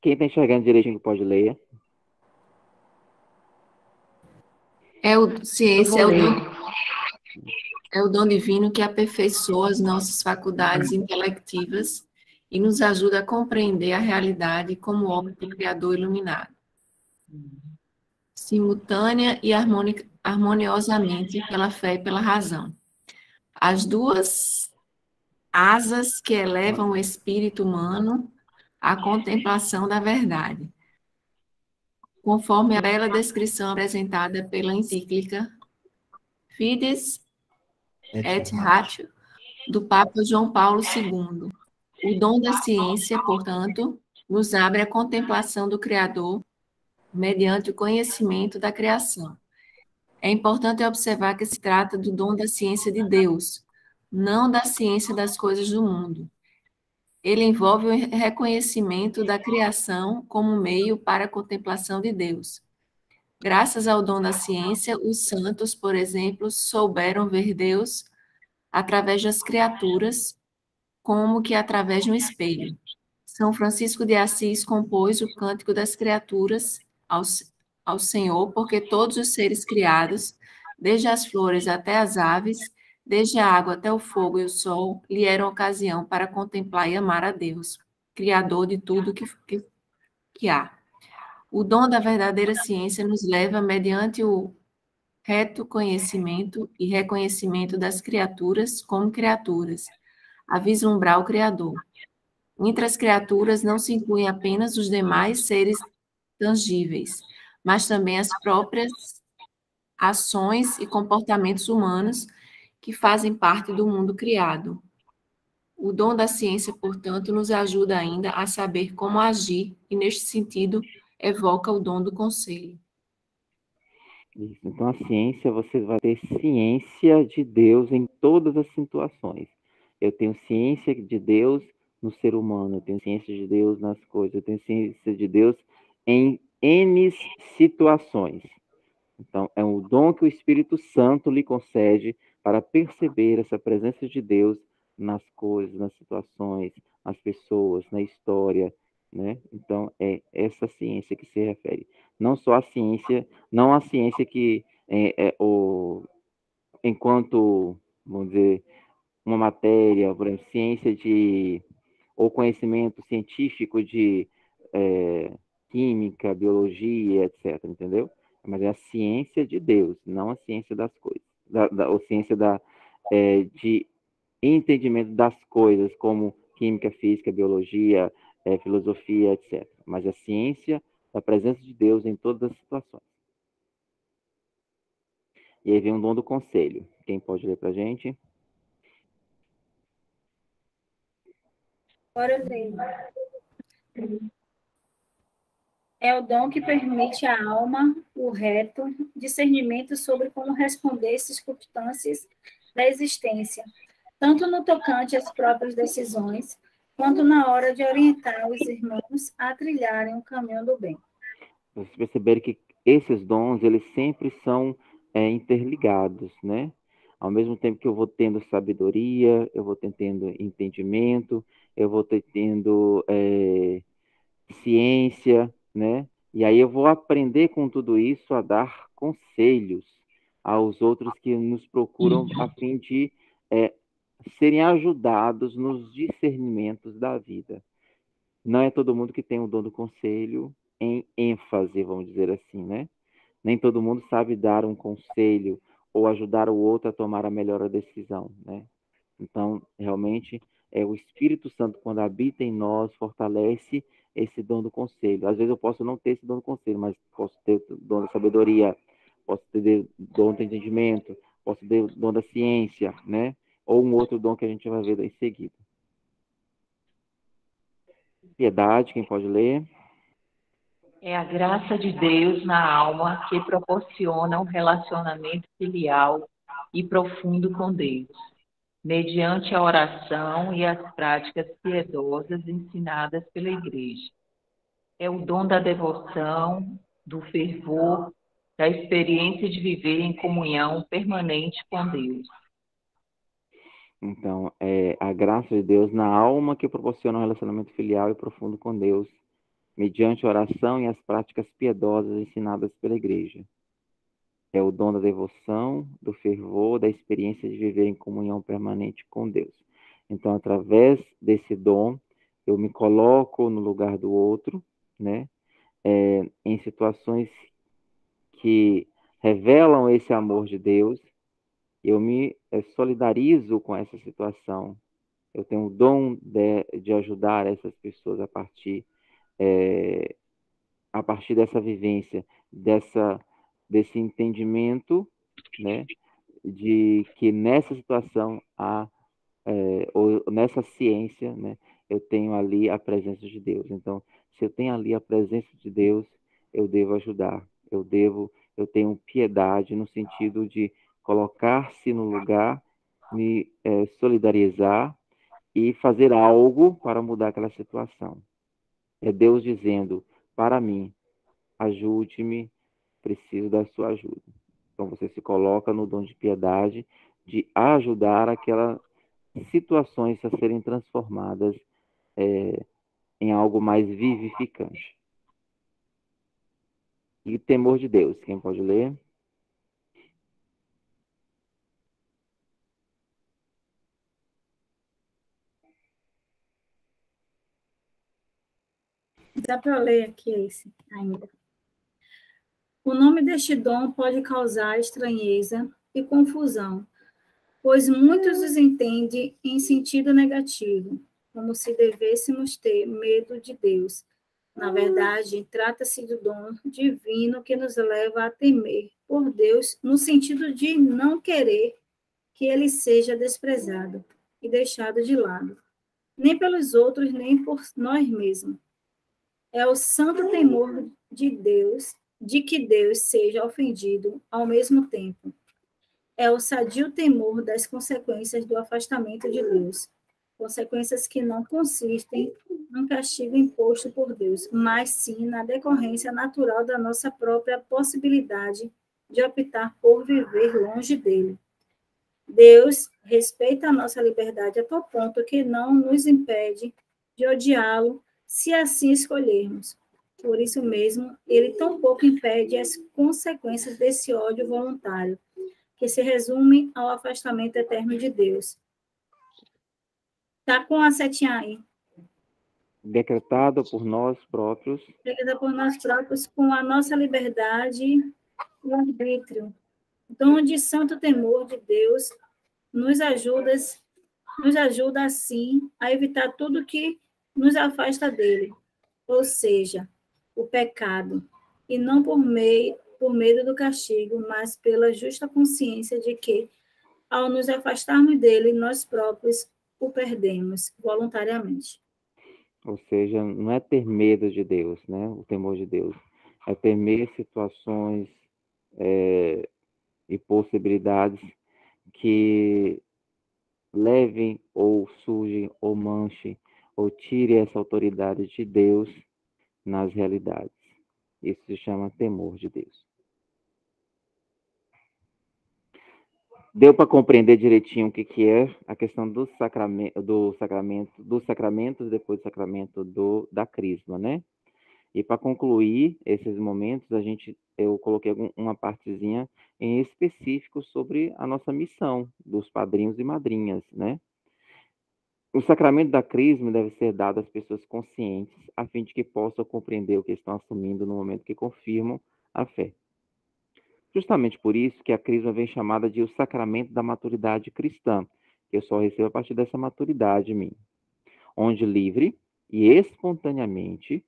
Quem está enxergando direitinho pode ler. Ciência é o dom divino que aperfeiçoa as nossas faculdades intelectivas e nos ajuda a compreender a realidade como obra do Criador iluminado, simultânea e harmoniosamente pela fé e pela razão. As duas asas que elevam o espírito humano à contemplação da verdade, conforme a bela descrição apresentada pela encíclica Fides et Ratio, do Papa João Paulo II. O dom da ciência, portanto, nos abre a contemplação do Criador mediante o conhecimento da criação. É importante observar que se trata do dom da ciência de Deus, não da ciência das coisas do mundo. Ele envolve o reconhecimento da criação como meio para a contemplação de Deus. Graças ao dom da ciência, os santos, por exemplo, souberam ver Deus através das criaturas, como que através de um espelho. São Francisco de Assis compôs o Cântico das Criaturas ao Senhor, porque todos os seres criados, desde as flores até as aves, desde a água até o fogo e o sol, lhe eram ocasião para contemplar e amar a Deus, Criador de tudo que há. O dom da verdadeira ciência nos leva, mediante o reto conhecimento e reconhecimento das criaturas como criaturas, a vislumbrar o Criador. Entre as criaturas não se incluem apenas os demais seres tangíveis, mas também as próprias ações e comportamentos humanos que fazem parte do mundo criado. O dom da ciência, portanto, nos ajuda ainda a saber como agir e, neste sentido, evoca o dom do conselho. Isso. Então, a ciência, você vai ter ciência de Deus em todas as situações. Eu tenho ciência de Deus no ser humano, eu tenho ciência de Deus nas coisas, eu tenho ciência de Deus em N situações. Então, é um dom que o Espírito Santo lhe concede para perceber essa presença de Deus nas coisas, nas situações, nas pessoas, na história, né? Então, é essa ciência que se refere. Não só a ciência, não a ciência que enquanto, vamos dizer, uma matéria, por exemplo, ciência ou conhecimento científico de química, biologia, etc., entendeu? Mas é a ciência de Deus, não a ciência das coisas, ou ciência de entendimento das coisas, como química, física, biologia, filosofia, etc. Mas a ciência da presença de Deus em todas as situações. E aí vem um dom do conselho. Quem pode ler para a gente? Agora eu leio. É o dom que permite à alma o reto discernimento sobre como responder às circunstâncias da existência, tanto no tocante às próprias decisões, quanto na hora de orientar os irmãos a trilharem o caminho do bem. Vocês perceberem que esses dons, eles sempre são interligados, né? Ao mesmo tempo que eu vou tendo sabedoria, eu vou tendo entendimento, eu vou tendo ciência, né? E aí eu vou aprender com tudo isso a dar conselhos aos outros que nos procuram a fim de serem ajudados nos discernimentos da vida. Não é todo mundo que tem o dom do conselho em ênfase, vamos dizer assim, né? Nem todo mundo sabe dar um conselho ou ajudar o outro a tomar a melhor decisão, né? Então, realmente, o Espírito Santo, quando habita em nós, fortalece esse dom do conselho. Às vezes eu posso não ter esse dom do conselho, mas posso ter o dom da sabedoria, posso ter o dom do entendimento, posso ter o dom da ciência, né? Ou um outro dom que a gente vai ver em seguida. Piedade, quem pode ler? É a graça de Deus na alma que proporciona um relacionamento filial e profundo com Deus, mediante a oração e as práticas piedosas ensinadas pela Igreja. É o dom da devoção, do fervor, da experiência de viver em comunhão permanente com Deus. Então, é a graça de Deus na alma que proporciona um relacionamento filial e profundo com Deus, mediante a oração e as práticas piedosas ensinadas pela Igreja. É o dom da devoção, do fervor, da experiência de viver em comunhão permanente com Deus. Então, através desse dom, eu me coloco no lugar do outro, né? Em situações que revelam esse amor de Deus, eu me solidarizo com essa situação. Eu tenho o dom de ajudar essas pessoas a partir dessa vivência, desse entendimento, né, de que nessa situação ou nessa ciência, né, eu tenho ali a presença de Deus. Então, se eu tenho ali a presença de Deus, eu devo ajudar, eu tenho piedade no sentido de colocar-se no lugar, me solidarizar e fazer algo para mudar aquela situação. É Deus dizendo para mim, ajude-me, preciso da sua ajuda. Então você se coloca no dom de piedade, de ajudar aquelas situações a serem transformadas em algo mais vivificante. E temor de Deus, quem pode ler? Dá para ler aqui esse ainda. O nome deste dom pode causar estranheza e confusão, pois muitos os entendem em sentido negativo, como se devêssemos ter medo de Deus. Na verdade, trata-se do dom divino que nos leva a temer por Deus, no sentido de não querer que ele seja desprezado e deixado de lado, nem pelos outros, nem por nós mesmos. É o santo temor de Deus, de que Deus seja ofendido ao mesmo tempo. É o sadio temor das consequências do afastamento de Deus, consequências que não consistem num castigo imposto por Deus, mas sim na decorrência natural da nossa própria possibilidade de optar por viver longe dele. Deus respeita a nossa liberdade a tal ponto que não nos impede de odiá-lo se assim escolhermos. Por isso mesmo, ele tampouco impede as consequências desse ódio voluntário, que se resume ao afastamento eterno de Deus. Está com a setinha aí. Decretado por nós próprios. Decretado por nós próprios com a nossa liberdade e arbítrio. Dom de santo temor de Deus nos ajuda assim a evitar tudo que nos afasta dele, ou seja, o pecado, e não por medo do castigo, mas pela justa consciência de que, ao nos afastarmos dele, nós próprios o perdemos voluntariamente. Ou seja, não é ter medo de Deus, né? O temor de Deus. É temer situações e possibilidades que levem ou sujem ou manchem ou tirem essa autoridade de Deus nas realidades. Isso se chama temor de Deus. Deu para compreender direitinho o que é a questão dos sacramentos, depois do sacramento da crisma, né? E para concluir esses momentos, eu coloquei uma partezinha em específico sobre a nossa missão dos padrinhos e madrinhas, né? O sacramento da crisma deve ser dado às pessoas conscientes, a fim de que possam compreender o que estão assumindo no momento que confirmam a fé. Justamente por isso que a crisma vem chamada de o sacramento da maturidade cristã, que eu só recebo a partir dessa maturidade minha, onde livre e espontaneamente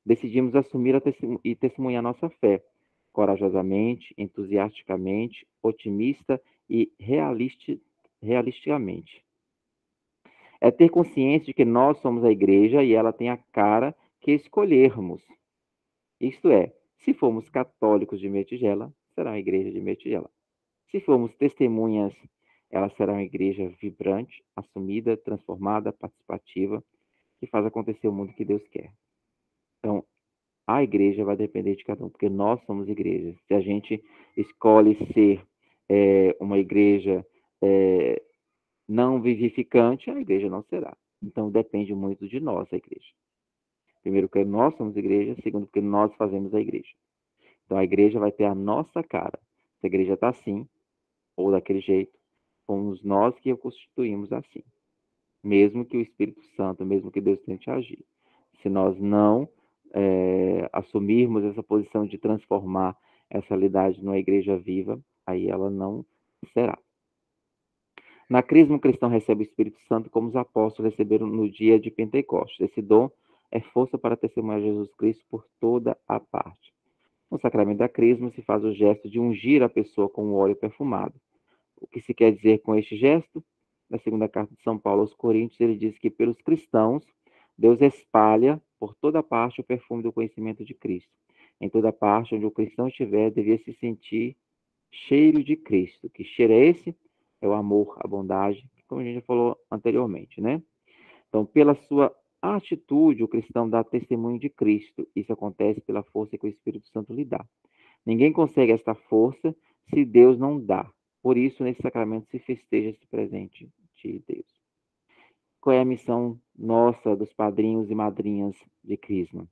decidimos assumir e testemunhar nossa fé, corajosamente, entusiasticamente, otimista e realisticamente. É ter consciência de que nós somos a igreja e ela tem a cara que escolhermos. Isto é, se formos católicos de meia tigela, será uma igreja de meia tigela. Se formos testemunhas, ela será uma igreja vibrante, assumida, transformada, participativa, que faz acontecer o mundo que Deus quer. Então, a igreja vai depender de cada um, porque nós somos igrejas. Se a gente escolhe ser uma igreja não vivificante, a igreja não será. Então, depende muito de nós, a igreja. Primeiro, porque nós somos igreja. Segundo, porque nós fazemos a igreja. Então, a igreja vai ter a nossa cara. Se a igreja está assim, ou daquele jeito, fomos nós que a constituímos assim. Mesmo que o Espírito Santo, mesmo que Deus tente agir. Se nós não assumirmos essa posição de transformar essa realidade numa igreja viva, aí ela não será. Na crisma, o cristão recebe o Espírito Santo como os apóstolos receberam no dia de Pentecostes. Esse dom é força para testemunhar Jesus Cristo por toda a parte. No sacramento da crisma se faz o gesto de ungir a pessoa com um óleo perfumado. O que se quer dizer com este gesto? Na segunda carta de São Paulo aos Coríntios, ele diz que pelos cristãos, Deus espalha por toda parte o perfume do conhecimento de Cristo. Em toda parte onde o cristão estiver, devia se sentir cheiro de Cristo. Que cheiro é esse? É o amor, a bondade, como a gente já falou anteriormente, né? Então, pela sua atitude, o cristão dá testemunho de Cristo. Isso acontece pela força que o Espírito Santo lhe dá. Ninguém consegue esta força se Deus não dá. Por isso, nesse sacramento se festeja esse presente de Deus. Qual é a missão nossa, dos padrinhos e madrinhas de Crisma?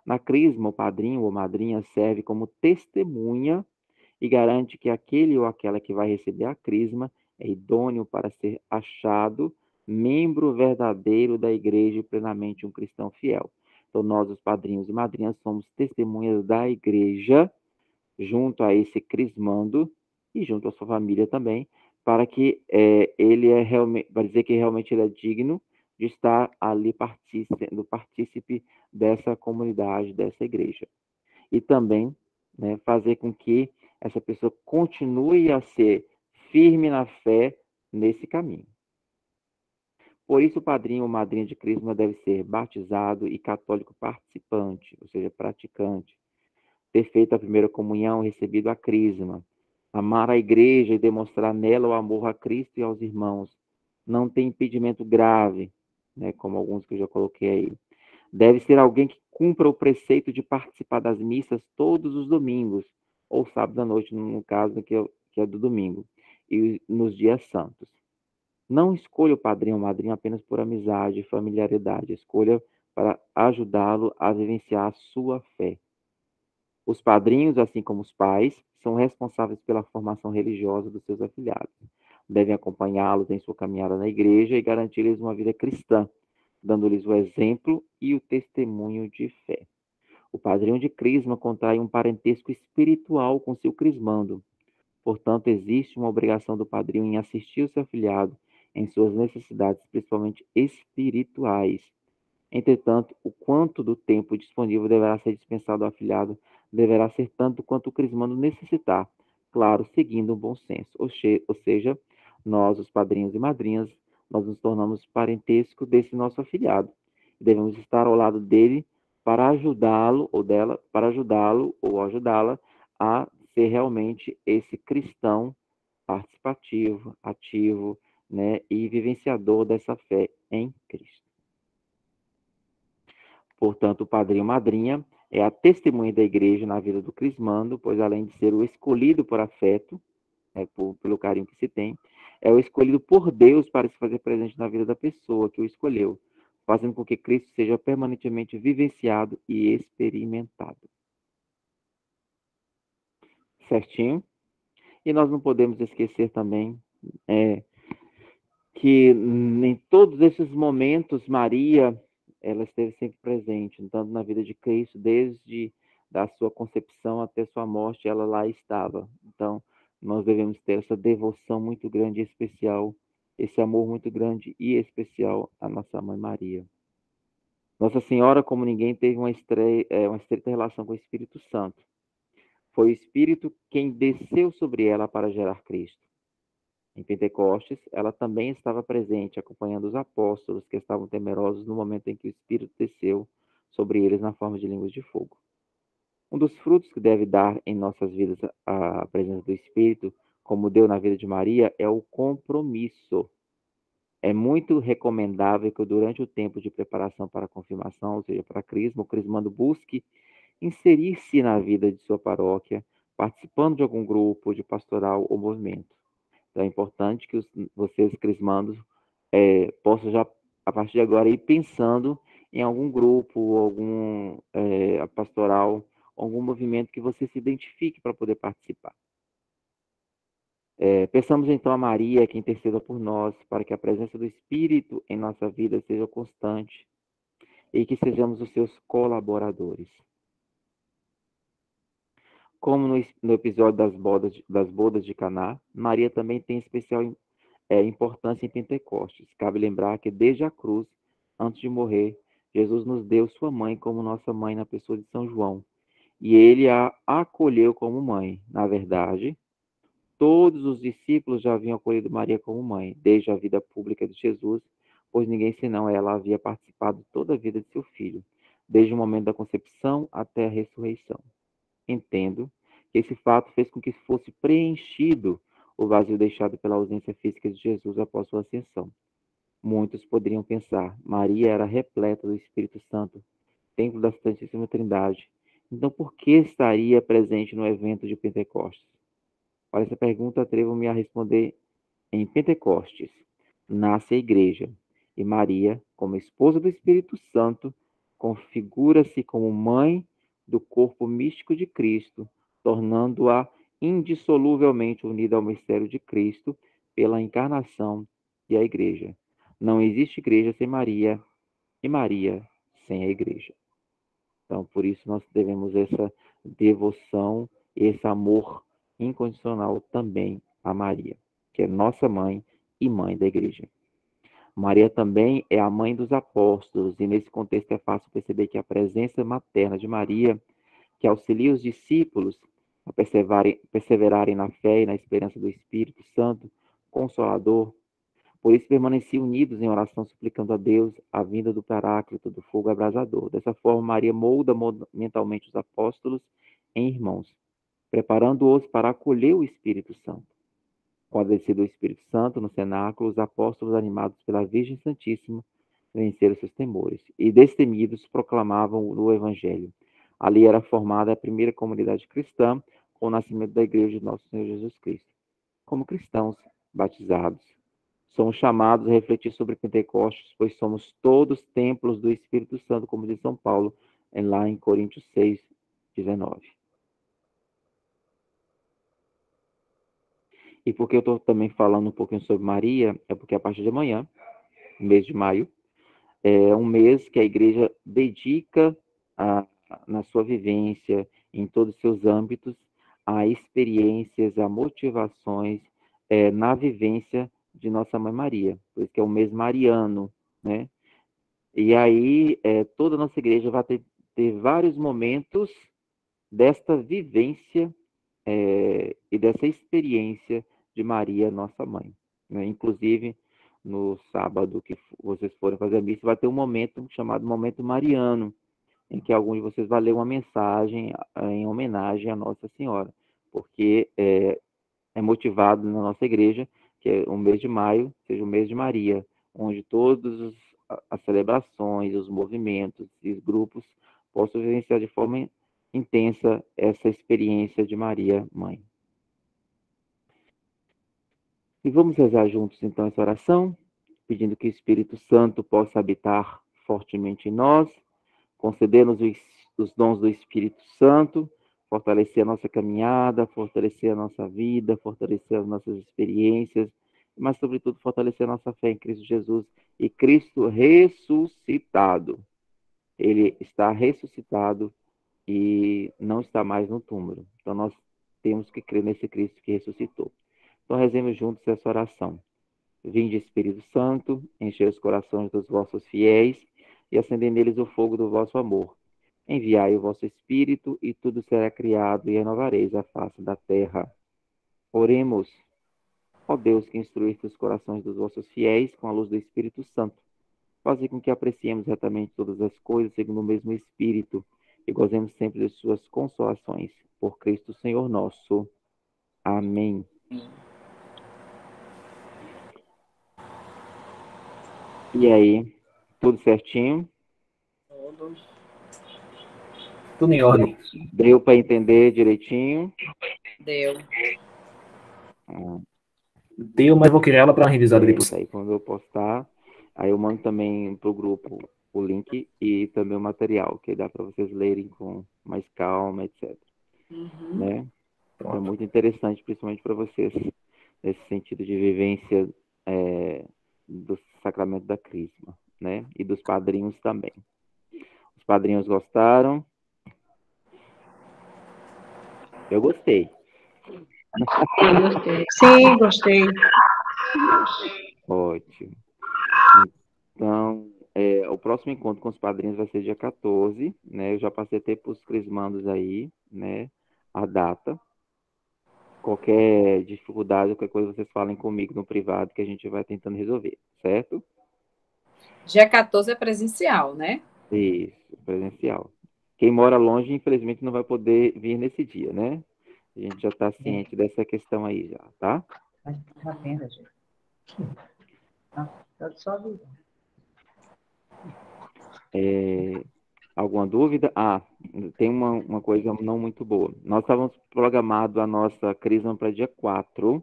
Na Crisma, o padrinho ou madrinha serve como testemunha e garante que aquele ou aquela que vai receber a Crisma é idôneo para ser achado membro verdadeiro da igreja e plenamente um cristão fiel. Então, nós, os padrinhos e madrinhas, somos testemunhas da igreja, junto a esse crismando e junto à sua família também, para que ele é realmente, para dizer que realmente ele é digno de estar ali sendo partícipe dessa comunidade, dessa igreja. E também, né, fazer com que essa pessoa continue a ser firme na fé nesse caminho. Por isso, o padrinho ou madrinha de Crisma deve ser batizado e católico participante, ou seja, praticante, ter feito a primeira comunhão, recebido a Crisma, amar a igreja e demonstrar nela o amor a Cristo e aos irmãos. Não tem impedimento grave, né, como alguns que eu já coloquei aí. Deve ser alguém que cumpra o preceito de participar das missas todos os domingos, ou sábado à noite, no caso, que é do domingo, e nos dias santos. Não escolha o padrinho ou madrinha apenas por amizade e familiaridade. Escolha para ajudá-lo a vivenciar a sua fé. Os padrinhos, assim como os pais, são responsáveis pela formação religiosa dos seus afilhados. Devem acompanhá-los em sua caminhada na igreja e garantir-lhes uma vida cristã, dando-lhes o exemplo e o testemunho de fé. O padrinho de Crisma contrai um parentesco espiritual com seu crismando. Portanto, existe uma obrigação do padrinho em assistir o seu afilhado em suas necessidades, principalmente espirituais. Entretanto, o quanto do tempo disponível deverá ser dispensado ao afilhado deverá ser tanto quanto o crismando necessitar, claro, seguindo um bom senso. Ou seja, nós, os padrinhos e madrinhas, nós nos tornamos parentesco desse nosso afilhado. Devemos estar ao lado dele para ajudá-lo ou dela, para ajudá-lo ou ajudá-la a ser realmente esse cristão participativo, ativo, né, e vivenciador dessa fé em Cristo. Portanto, o padrinho ou madrinha é a testemunha da igreja na vida do crismando, pois além de ser o escolhido por afeto, pelo carinho que se tem, é o escolhido por Deus para se fazer presente na vida da pessoa que o escolheu, fazendo com que Cristo seja permanentemente vivenciado e experimentado. Certinho? E nós não podemos esquecer também que em todos esses momentos, Maria, ela esteve sempre presente, tanto na vida de Cristo, desde da sua concepção até sua morte, ela lá estava. Então, nós devemos ter essa devoção muito grande e especial, esse amor muito grande e especial à nossa Mãe Maria. Nossa Senhora, como ninguém, teve uma estreita relação com o Espírito Santo. Foi o Espírito quem desceu sobre ela para gerar Cristo. Em Pentecostes, ela também estava presente, acompanhando os apóstolos que estavam temerosos no momento em que o Espírito desceu sobre eles na forma de línguas de fogo. Um dos frutos que deve dar em nossas vidas a presença do Espírito, como deu na vida de Maria, é o compromisso. É muito recomendável que durante o tempo de preparação para a confirmação, ou seja, para a crisma, o crismando busque inserir-se na vida de sua paróquia, participando de algum grupo de pastoral ou movimento. Então, é importante que vocês, crismandos, possam já, a partir de agora, ir pensando em algum grupo, algum pastoral, algum movimento que você se identifique para poder participar. Peçamos então a Maria que interceda por nós, para que a presença do Espírito em nossa vida seja constante e que sejamos os seus colaboradores. Como no episódio das bodas de Caná, Maria também tem especial importância em Pentecostes. Cabe lembrar que desde a cruz, antes de morrer, Jesus nos deu sua mãe como nossa mãe na pessoa de São João, e ele a acolheu como mãe. Na verdade, todos os discípulos já haviam acolhido Maria como mãe, desde a vida pública de Jesus, pois ninguém senão ela havia participado toda a vida de seu filho. desde o momento da concepção até a ressurreição. Entendo que esse fato fez com que fosse preenchido o vazio deixado pela ausência física de Jesus após sua ascensão. Muitos poderiam pensar, Maria era repleta do Espírito Santo, templo da Santíssima Trindade. Então, por que estaria presente no evento de Pentecostes? Para essa pergunta, atrevo-me a responder: em Pentecostes nasce a igreja, e Maria, como esposa do Espírito Santo, configura-se como mãe do corpo místico de Cristo, tornando-a indissoluvelmente unida ao mistério de Cristo pela encarnação e a igreja. Não existe igreja sem Maria, e Maria sem a igreja. Então, por isso nós devemos essa devoção, esse amor incondicional também a Maria, que é nossa mãe e mãe da igreja. Maria também é a mãe dos apóstolos, e nesse contexto é fácil perceber que a presença materna de Maria, que auxilia os discípulos a perseverarem na fé e na esperança do Espírito Santo, Consolador. Por isso permaneciam unidos em oração, suplicando a Deus a vinda do Paráclito, do fogo abrasador. Dessa forma, Maria molda mentalmente os apóstolos em irmãos, preparando-os para acolher o Espírito Santo. Com a descida do Espírito Santo no cenáculo, os apóstolos, animados pela Virgem Santíssima, venceram seus temores e, destemidos, proclamavam o Evangelho. Ali era formada a primeira comunidade cristã, com o nascimento da Igreja de Nosso Senhor Jesus Cristo. Como cristãos batizados, somos chamados a refletir sobre Pentecostes, pois somos todos templos do Espírito Santo, como diz São Paulo, lá em Coríntios 6, 19. E por que eu estou também falando um pouquinho sobre Maria? É porque a partir de amanhã, mês de maio, é um mês que a igreja dedica na sua vivência, em todos os seus âmbitos, a experiências, a motivações na vivência de Nossa Mãe Maria, por isso que é o mês mariano, né? E aí toda a nossa igreja vai ter vários momentos desta vivência e dessa experiência de Maria, nossa mãe, né? Inclusive, no sábado que vocês forem fazer a missa, vai ter um momento chamado Momento Mariano, em que algum de vocês vai ler uma mensagem em homenagem à Nossa Senhora, porque é motivado na nossa igreja que o mês de maio seja o mês de Maria, onde todas as celebrações, os movimentos e os grupos possam vivenciar de forma intensa essa experiência de Maria, Mãe. E vamos rezar juntos, então, essa oração, pedindo que o Espírito Santo possa habitar fortemente em nós, conceder-nos os dons do Espírito Santo, fortalecer a nossa caminhada, fortalecer a nossa vida, fortalecer as nossas experiências, mas, sobretudo, fortalecer a nossa fé em Cristo Jesus e Cristo ressuscitado. Ele está ressuscitado e não está mais no túmulo. Então, nós temos que crer nesse Cristo que ressuscitou. Então, rezemos juntos essa oração. Vinde, Espírito Santo, enchei os corações dos vossos fiéis e acendei neles o fogo do vosso amor. Enviai o vosso Espírito e tudo será criado e renovareis a face da terra. Oremos. Ó Deus, que instruíste os corações dos vossos fiéis com a luz do Espírito Santo, fazei com que apreciemos retamente todas as coisas segundo o mesmo Espírito e gozemos sempre de suas consolações. Por Cristo Senhor nosso. Amém. E aí, tudo certinho? Tudo em ordem. Deu para entender direitinho? Deu. Deu, mas vou criar ela para uma revisada depois. Aí, quando eu postar, aí eu mando também para o grupo o link e também o material, que dá para vocês lerem com mais calma, etc. Né? Então, é muito interessante, principalmente para vocês, nesse sentido de vivência do sacramento da Crisma, né? E dos padrinhos também. Os padrinhos gostaram? Eu gostei. Sim, gostei. Ótimo. Então, o próximo encontro com os padrinhos vai ser dia 14, né? Eu já passei até para os crismandos aí, né? A data. Qualquer dificuldade, qualquer coisa, vocês falem comigo no privado que a gente vai tentando resolver, certo? Dia 14 é presencial, né? Isso. presencial. Quem mora longe, infelizmente, não vai poder vir nesse dia, né? A gente já está ciente dessa questão aí já, tá? Tá vendo, gente? Tá só avisando. Alguma dúvida? Tem uma coisa não muito boa. Nós estávamos programados a nossa crisma para dia 4,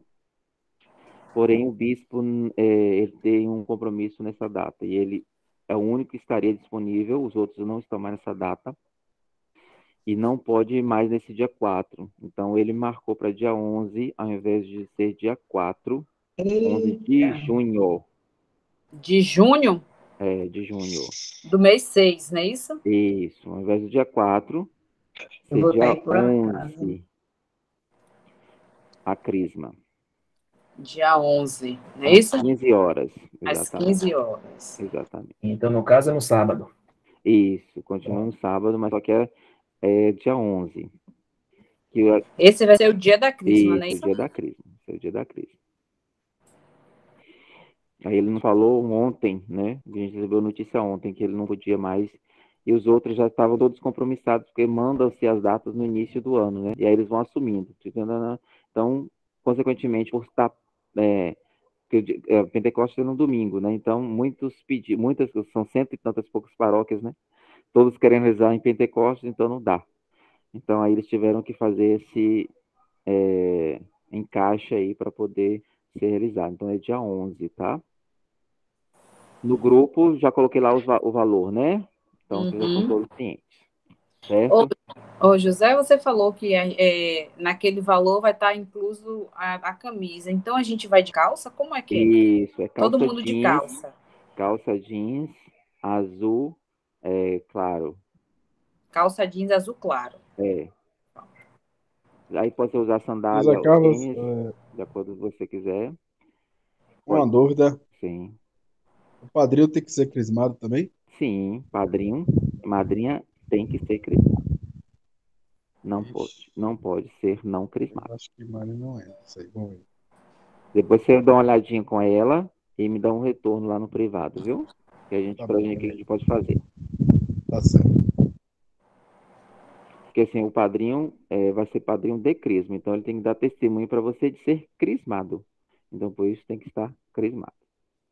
porém o bispo ele tem um compromisso nessa data, e ele é o único que estaria disponível, os outros não estão mais nessa data, e não pode ir mais nesse dia 4. Então, ele marcou para dia 11, ao invés de ser dia 4, 11 de junho. De junho? De junho. Do mês 6, não é isso? Isso, ao invés do dia 4, Eu ser vou dia aí por acaso. 11, a crisma. Dia 11, não é Às isso? 15 horas. Às Exatamente. 15 horas. Exatamente. Então, no caso, é no sábado. Isso, continua no sábado, mas só que é dia 11. Esse vai ser o dia da crisma, não é Isso, isso? o dia da crisma. Esse é o dia da crisma. Aí ele não falou ontem, né? A gente recebeu notícia ontem que ele não podia mais. E os outros já estavam todos compromissados, porque mandam-se as datas no início do ano, né? E aí eles vão assumindo. Então, consequentemente, por estar. Pentecostes é no domingo, né? Então, muitas, são cento e tantas poucas paróquias, né? Todos querendo rezar em Pentecostes, então não dá. Então, aí eles tiveram que fazer esse encaixe aí para poder ser realizado. Então, é dia 11, tá? No grupo, já coloquei lá o valor, né? Então, vocês já estão todos cientes. Certo? Ô, José, você falou que naquele valor vai estar incluso a camisa. Então, a gente vai de calça? Como é que é? Isso, é calça Todo mundo jeans, de calça. Calça jeans, azul, claro. Calça jeans azul claro. Aí pode usar sandália José ou Carlos, tênis, de acordo com o que você quiser. uma dúvida. Sim. O padrinho tem que ser crismado também? Sim, padrinho, madrinha tem que ser crismado. Não pode ser não crismado. Eu acho que Mari não é. Isso aí, vamos ver. Depois você dá uma olhadinha com ela e me dá um retorno lá no privado, viu? Que a gente, pra gente, que a gente pode fazer. Tá certo. Porque assim, o padrinho vai ser padrinho de crisma, então ele tem que dar testemunho para você de ser crismado. Então, por isso tem que estar crismado.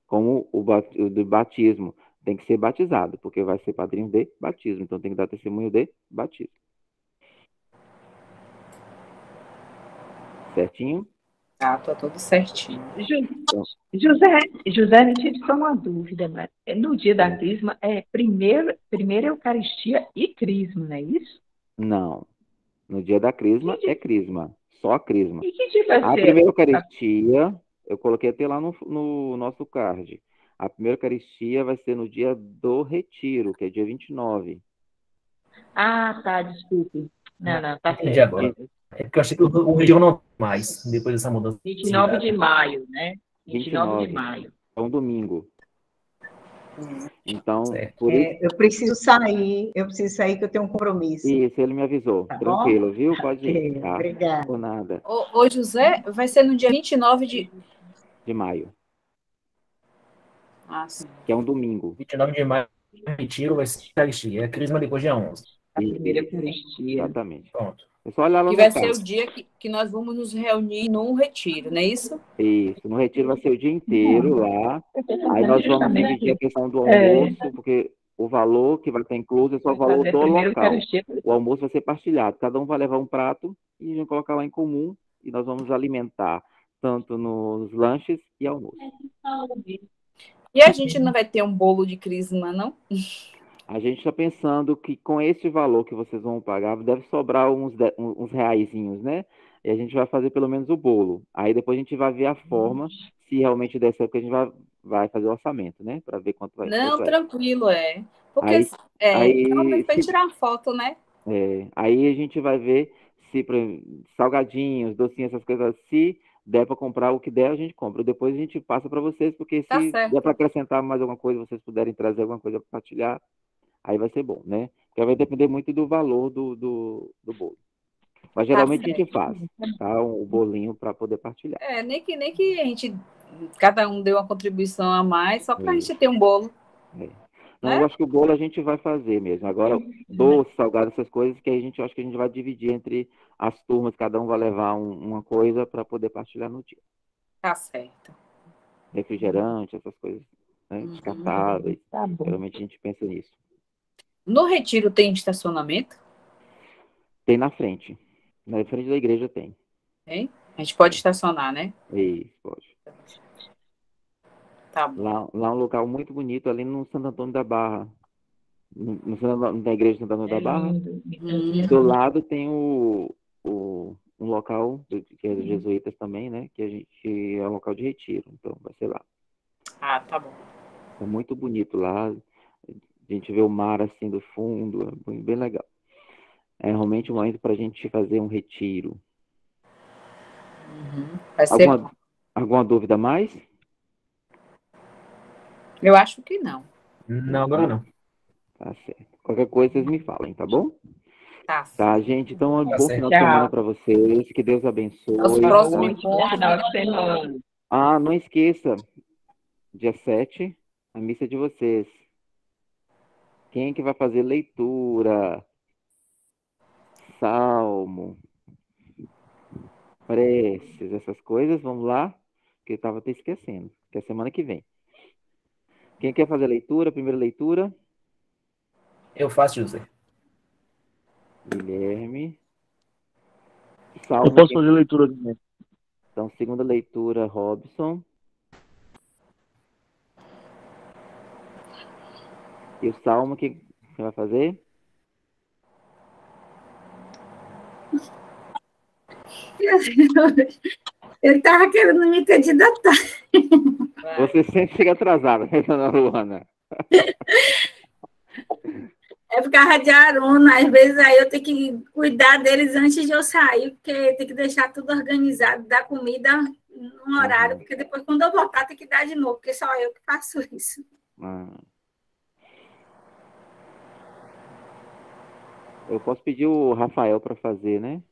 Como o do batismo, tem que ser batizado, porque vai ser padrinho de batismo, então tem que dar testemunho de batismo. Certinho? Tá tudo certinho. José, me tire só uma dúvida, né? No dia da crisma, primeiro Eucaristia e crisma, não é isso? Não. No dia da crisma é crisma. Só a crisma. E que dia vai ser? A primeira Eucaristia, eu coloquei até lá no nosso card. A primeira Eucaristia vai ser no dia do retiro, que é dia 29. Ah, tá, desculpe. Não, tá Entendi certo. agora. É porque eu achei que o retiro não mais, depois dessa mudança. 29 de maio, né? 29 de maio. É um domingo. Então, por isso... Eu preciso sair que eu tenho um compromisso. Isso, ele me avisou. Tá Tranquilo, bom? viu? Pode ir. Tá? Obrigada. Por nada. Ô, José, vai ser no dia 29 de maio. Ah, sim. Que é um domingo. 29 de maio, retiro vai ser Eucaristia. É crisma depois dia 11. A primeira Eucaristia. Exatamente. Pronto. É só olhar lá que no vai caso. ser o dia que nós vamos nos reunir num retiro, não é isso? Isso, no retiro vai ser o dia inteiro lá. Aí nós vamos dividir a questão do almoço, porque o valor que vai estar incluso é só o valor do local. O almoço vai ser partilhado. Cada um vai levar um prato e a gente vai colocar lá em comum e nós vamos alimentar tanto nos lanches e almoço. E a gente não vai ter um bolo de crisma, não? A gente está pensando que com esse valor que vocês vão pagar, deve sobrar uns reaisinhos, né? E a gente vai fazer pelo menos o bolo. Aí depois a gente vai ver a forma, se realmente der certo, que a gente vai fazer o orçamento, né? Para ver quanto vai. Não, tranquilo, Porque aí vai tirar uma foto, né? Aí a gente vai ver se salgadinhos, docinhos, essas coisas, se der para comprar o que der, a gente compra. Depois a gente passa para vocês, porque se der para acrescentar mais alguma coisa, vocês puderem trazer alguma coisa para partilhar, aí vai ser bom, né? Porque vai depender muito do valor do bolo. Mas geralmente a gente faz, tá? O bolinho para poder partilhar. Nem que a gente, cada um dê uma contribuição a mais, só para a gente ter um bolo. Não, eu acho que o bolo a gente vai fazer mesmo. Agora, doce, salgado, essas coisas, que a gente acho que a gente vai dividir entre as turmas, cada um vai levar uma coisa para poder partilhar no dia. Tá certo. Refrigerante, essas coisas, né, descartáveis. Tá bom. Geralmente a gente pensa nisso. No retiro tem estacionamento? Tem na frente. Na frente da igreja tem. Hein? A gente pode estacionar, né? Isso, pode. Tá bom. Lá é um local muito bonito, ali no Santo Antônio da Barra. Na igreja de Santo Antônio da Barra. Do lado tem um local, que é dos jesuítas também, né? Que a gente é um local de retiro. Então, vai ser lá. Ah, tá bom. É muito bonito lá. A gente vê o mar assim do fundo. É bem legal. É realmente um momento para a gente fazer um retiro. Vai ser... Alguma dúvida mais? Eu acho que não. Não, agora não. Tá certo. Qualquer coisa vocês me falem, tá bom? Tá, gente? Então, um Tá bom certo. final de semana para vocês. Que Deus abençoe. Os próximos encontros. Não esqueça. Dia 7, a missa de vocês. Quem é que vai fazer leitura? Salmo. Preces, essas coisas. Vamos lá. Que eu estava até esquecendo. Que é semana que vem. Quem quer fazer leitura? Primeira leitura? Eu faço, José. Guilherme. Salmo, Eu posso fazer leitura também. Então, segunda leitura, Robson. E o Salmo, quem vai fazer? Eu estava querendo me candidatar. Você sempre chega atrasada, Dona Luana. É por causa de Aruna, às vezes aí eu tenho que cuidar deles antes de eu sair, porque tem que deixar tudo organizado, dar comida no horário, porque depois quando eu voltar tem que dar de novo, porque só eu que faço isso. Eu posso pedir o Rafael para fazer, né?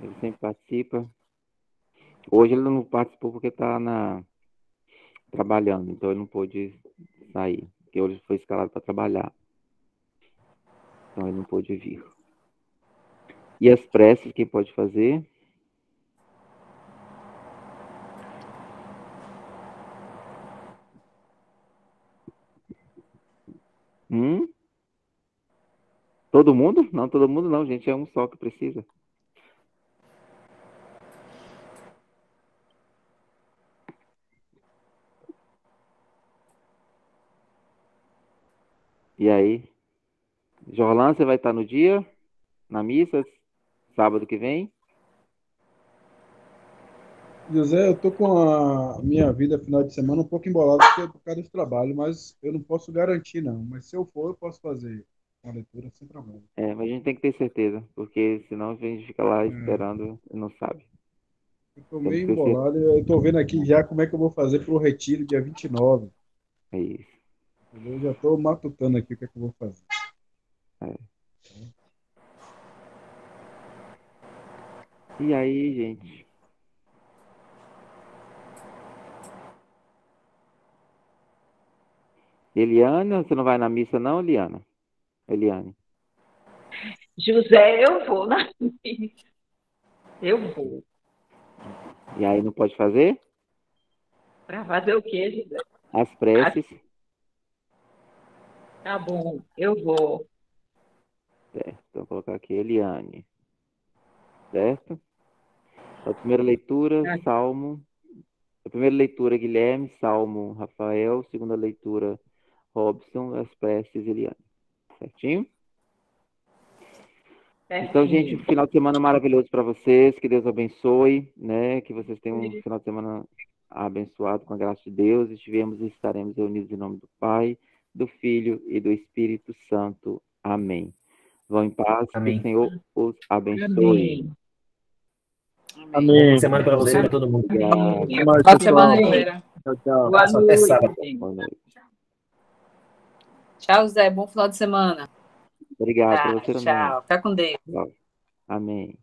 Ele sempre participa. Hoje ele não participou porque está trabalhando, então ele não pôde sair, porque hoje foi escalado para trabalhar. Então ele não pôde vir. E as preces, quem pode fazer? Todo mundo? Não, todo mundo não, gente. É um só que precisa. E aí? Jorlan, você vai estar no dia? Na missa? Sábado que vem? José, eu tô com a minha vida final de semana um pouco embolada por causa do trabalho, mas eu não posso garantir, não. Mas se eu for, eu posso fazer uma leitura sem problema. Mas a gente tem que ter certeza, porque senão a gente fica lá esperando e não sabe. Eu tô meio embolado, eu tô vendo aqui já como é que eu vou fazer pro retiro dia 29. É isso. Eu já tô matutando aqui o que é que eu vou fazer. E aí, gente? Eliana, você não vai na missa não, Eliane? José, eu vou na missa. Eu vou. E aí não pode fazer? Para fazer o quê, José? As preces. Tá bom, eu vou. Certo, então vou colocar aqui Eliane. Certo? A primeira leitura, Salmo. A primeira leitura, Guilherme, Salmo, Rafael. Segunda leitura, Robson, as preces, Eliane. Certinho? Então, gente, final de semana maravilhoso para vocês. Que Deus abençoe, né? Que vocês tenham um final de semana abençoado com a graça de Deus. Estivemos e estaremos reunidos em nome do Pai, do Filho e do Espírito Santo. Amém. Vão em paz. Amém. Que o Senhor os abençoe. Amém. Boa semana para você e para todo mundo. Boa semana, galera. Tchau, tchau. Boa noite. Até sábado. Boa noite. Tchau, Zé. Bom final de semana. Obrigado para você também. Tchau. Fica com Deus. Amém.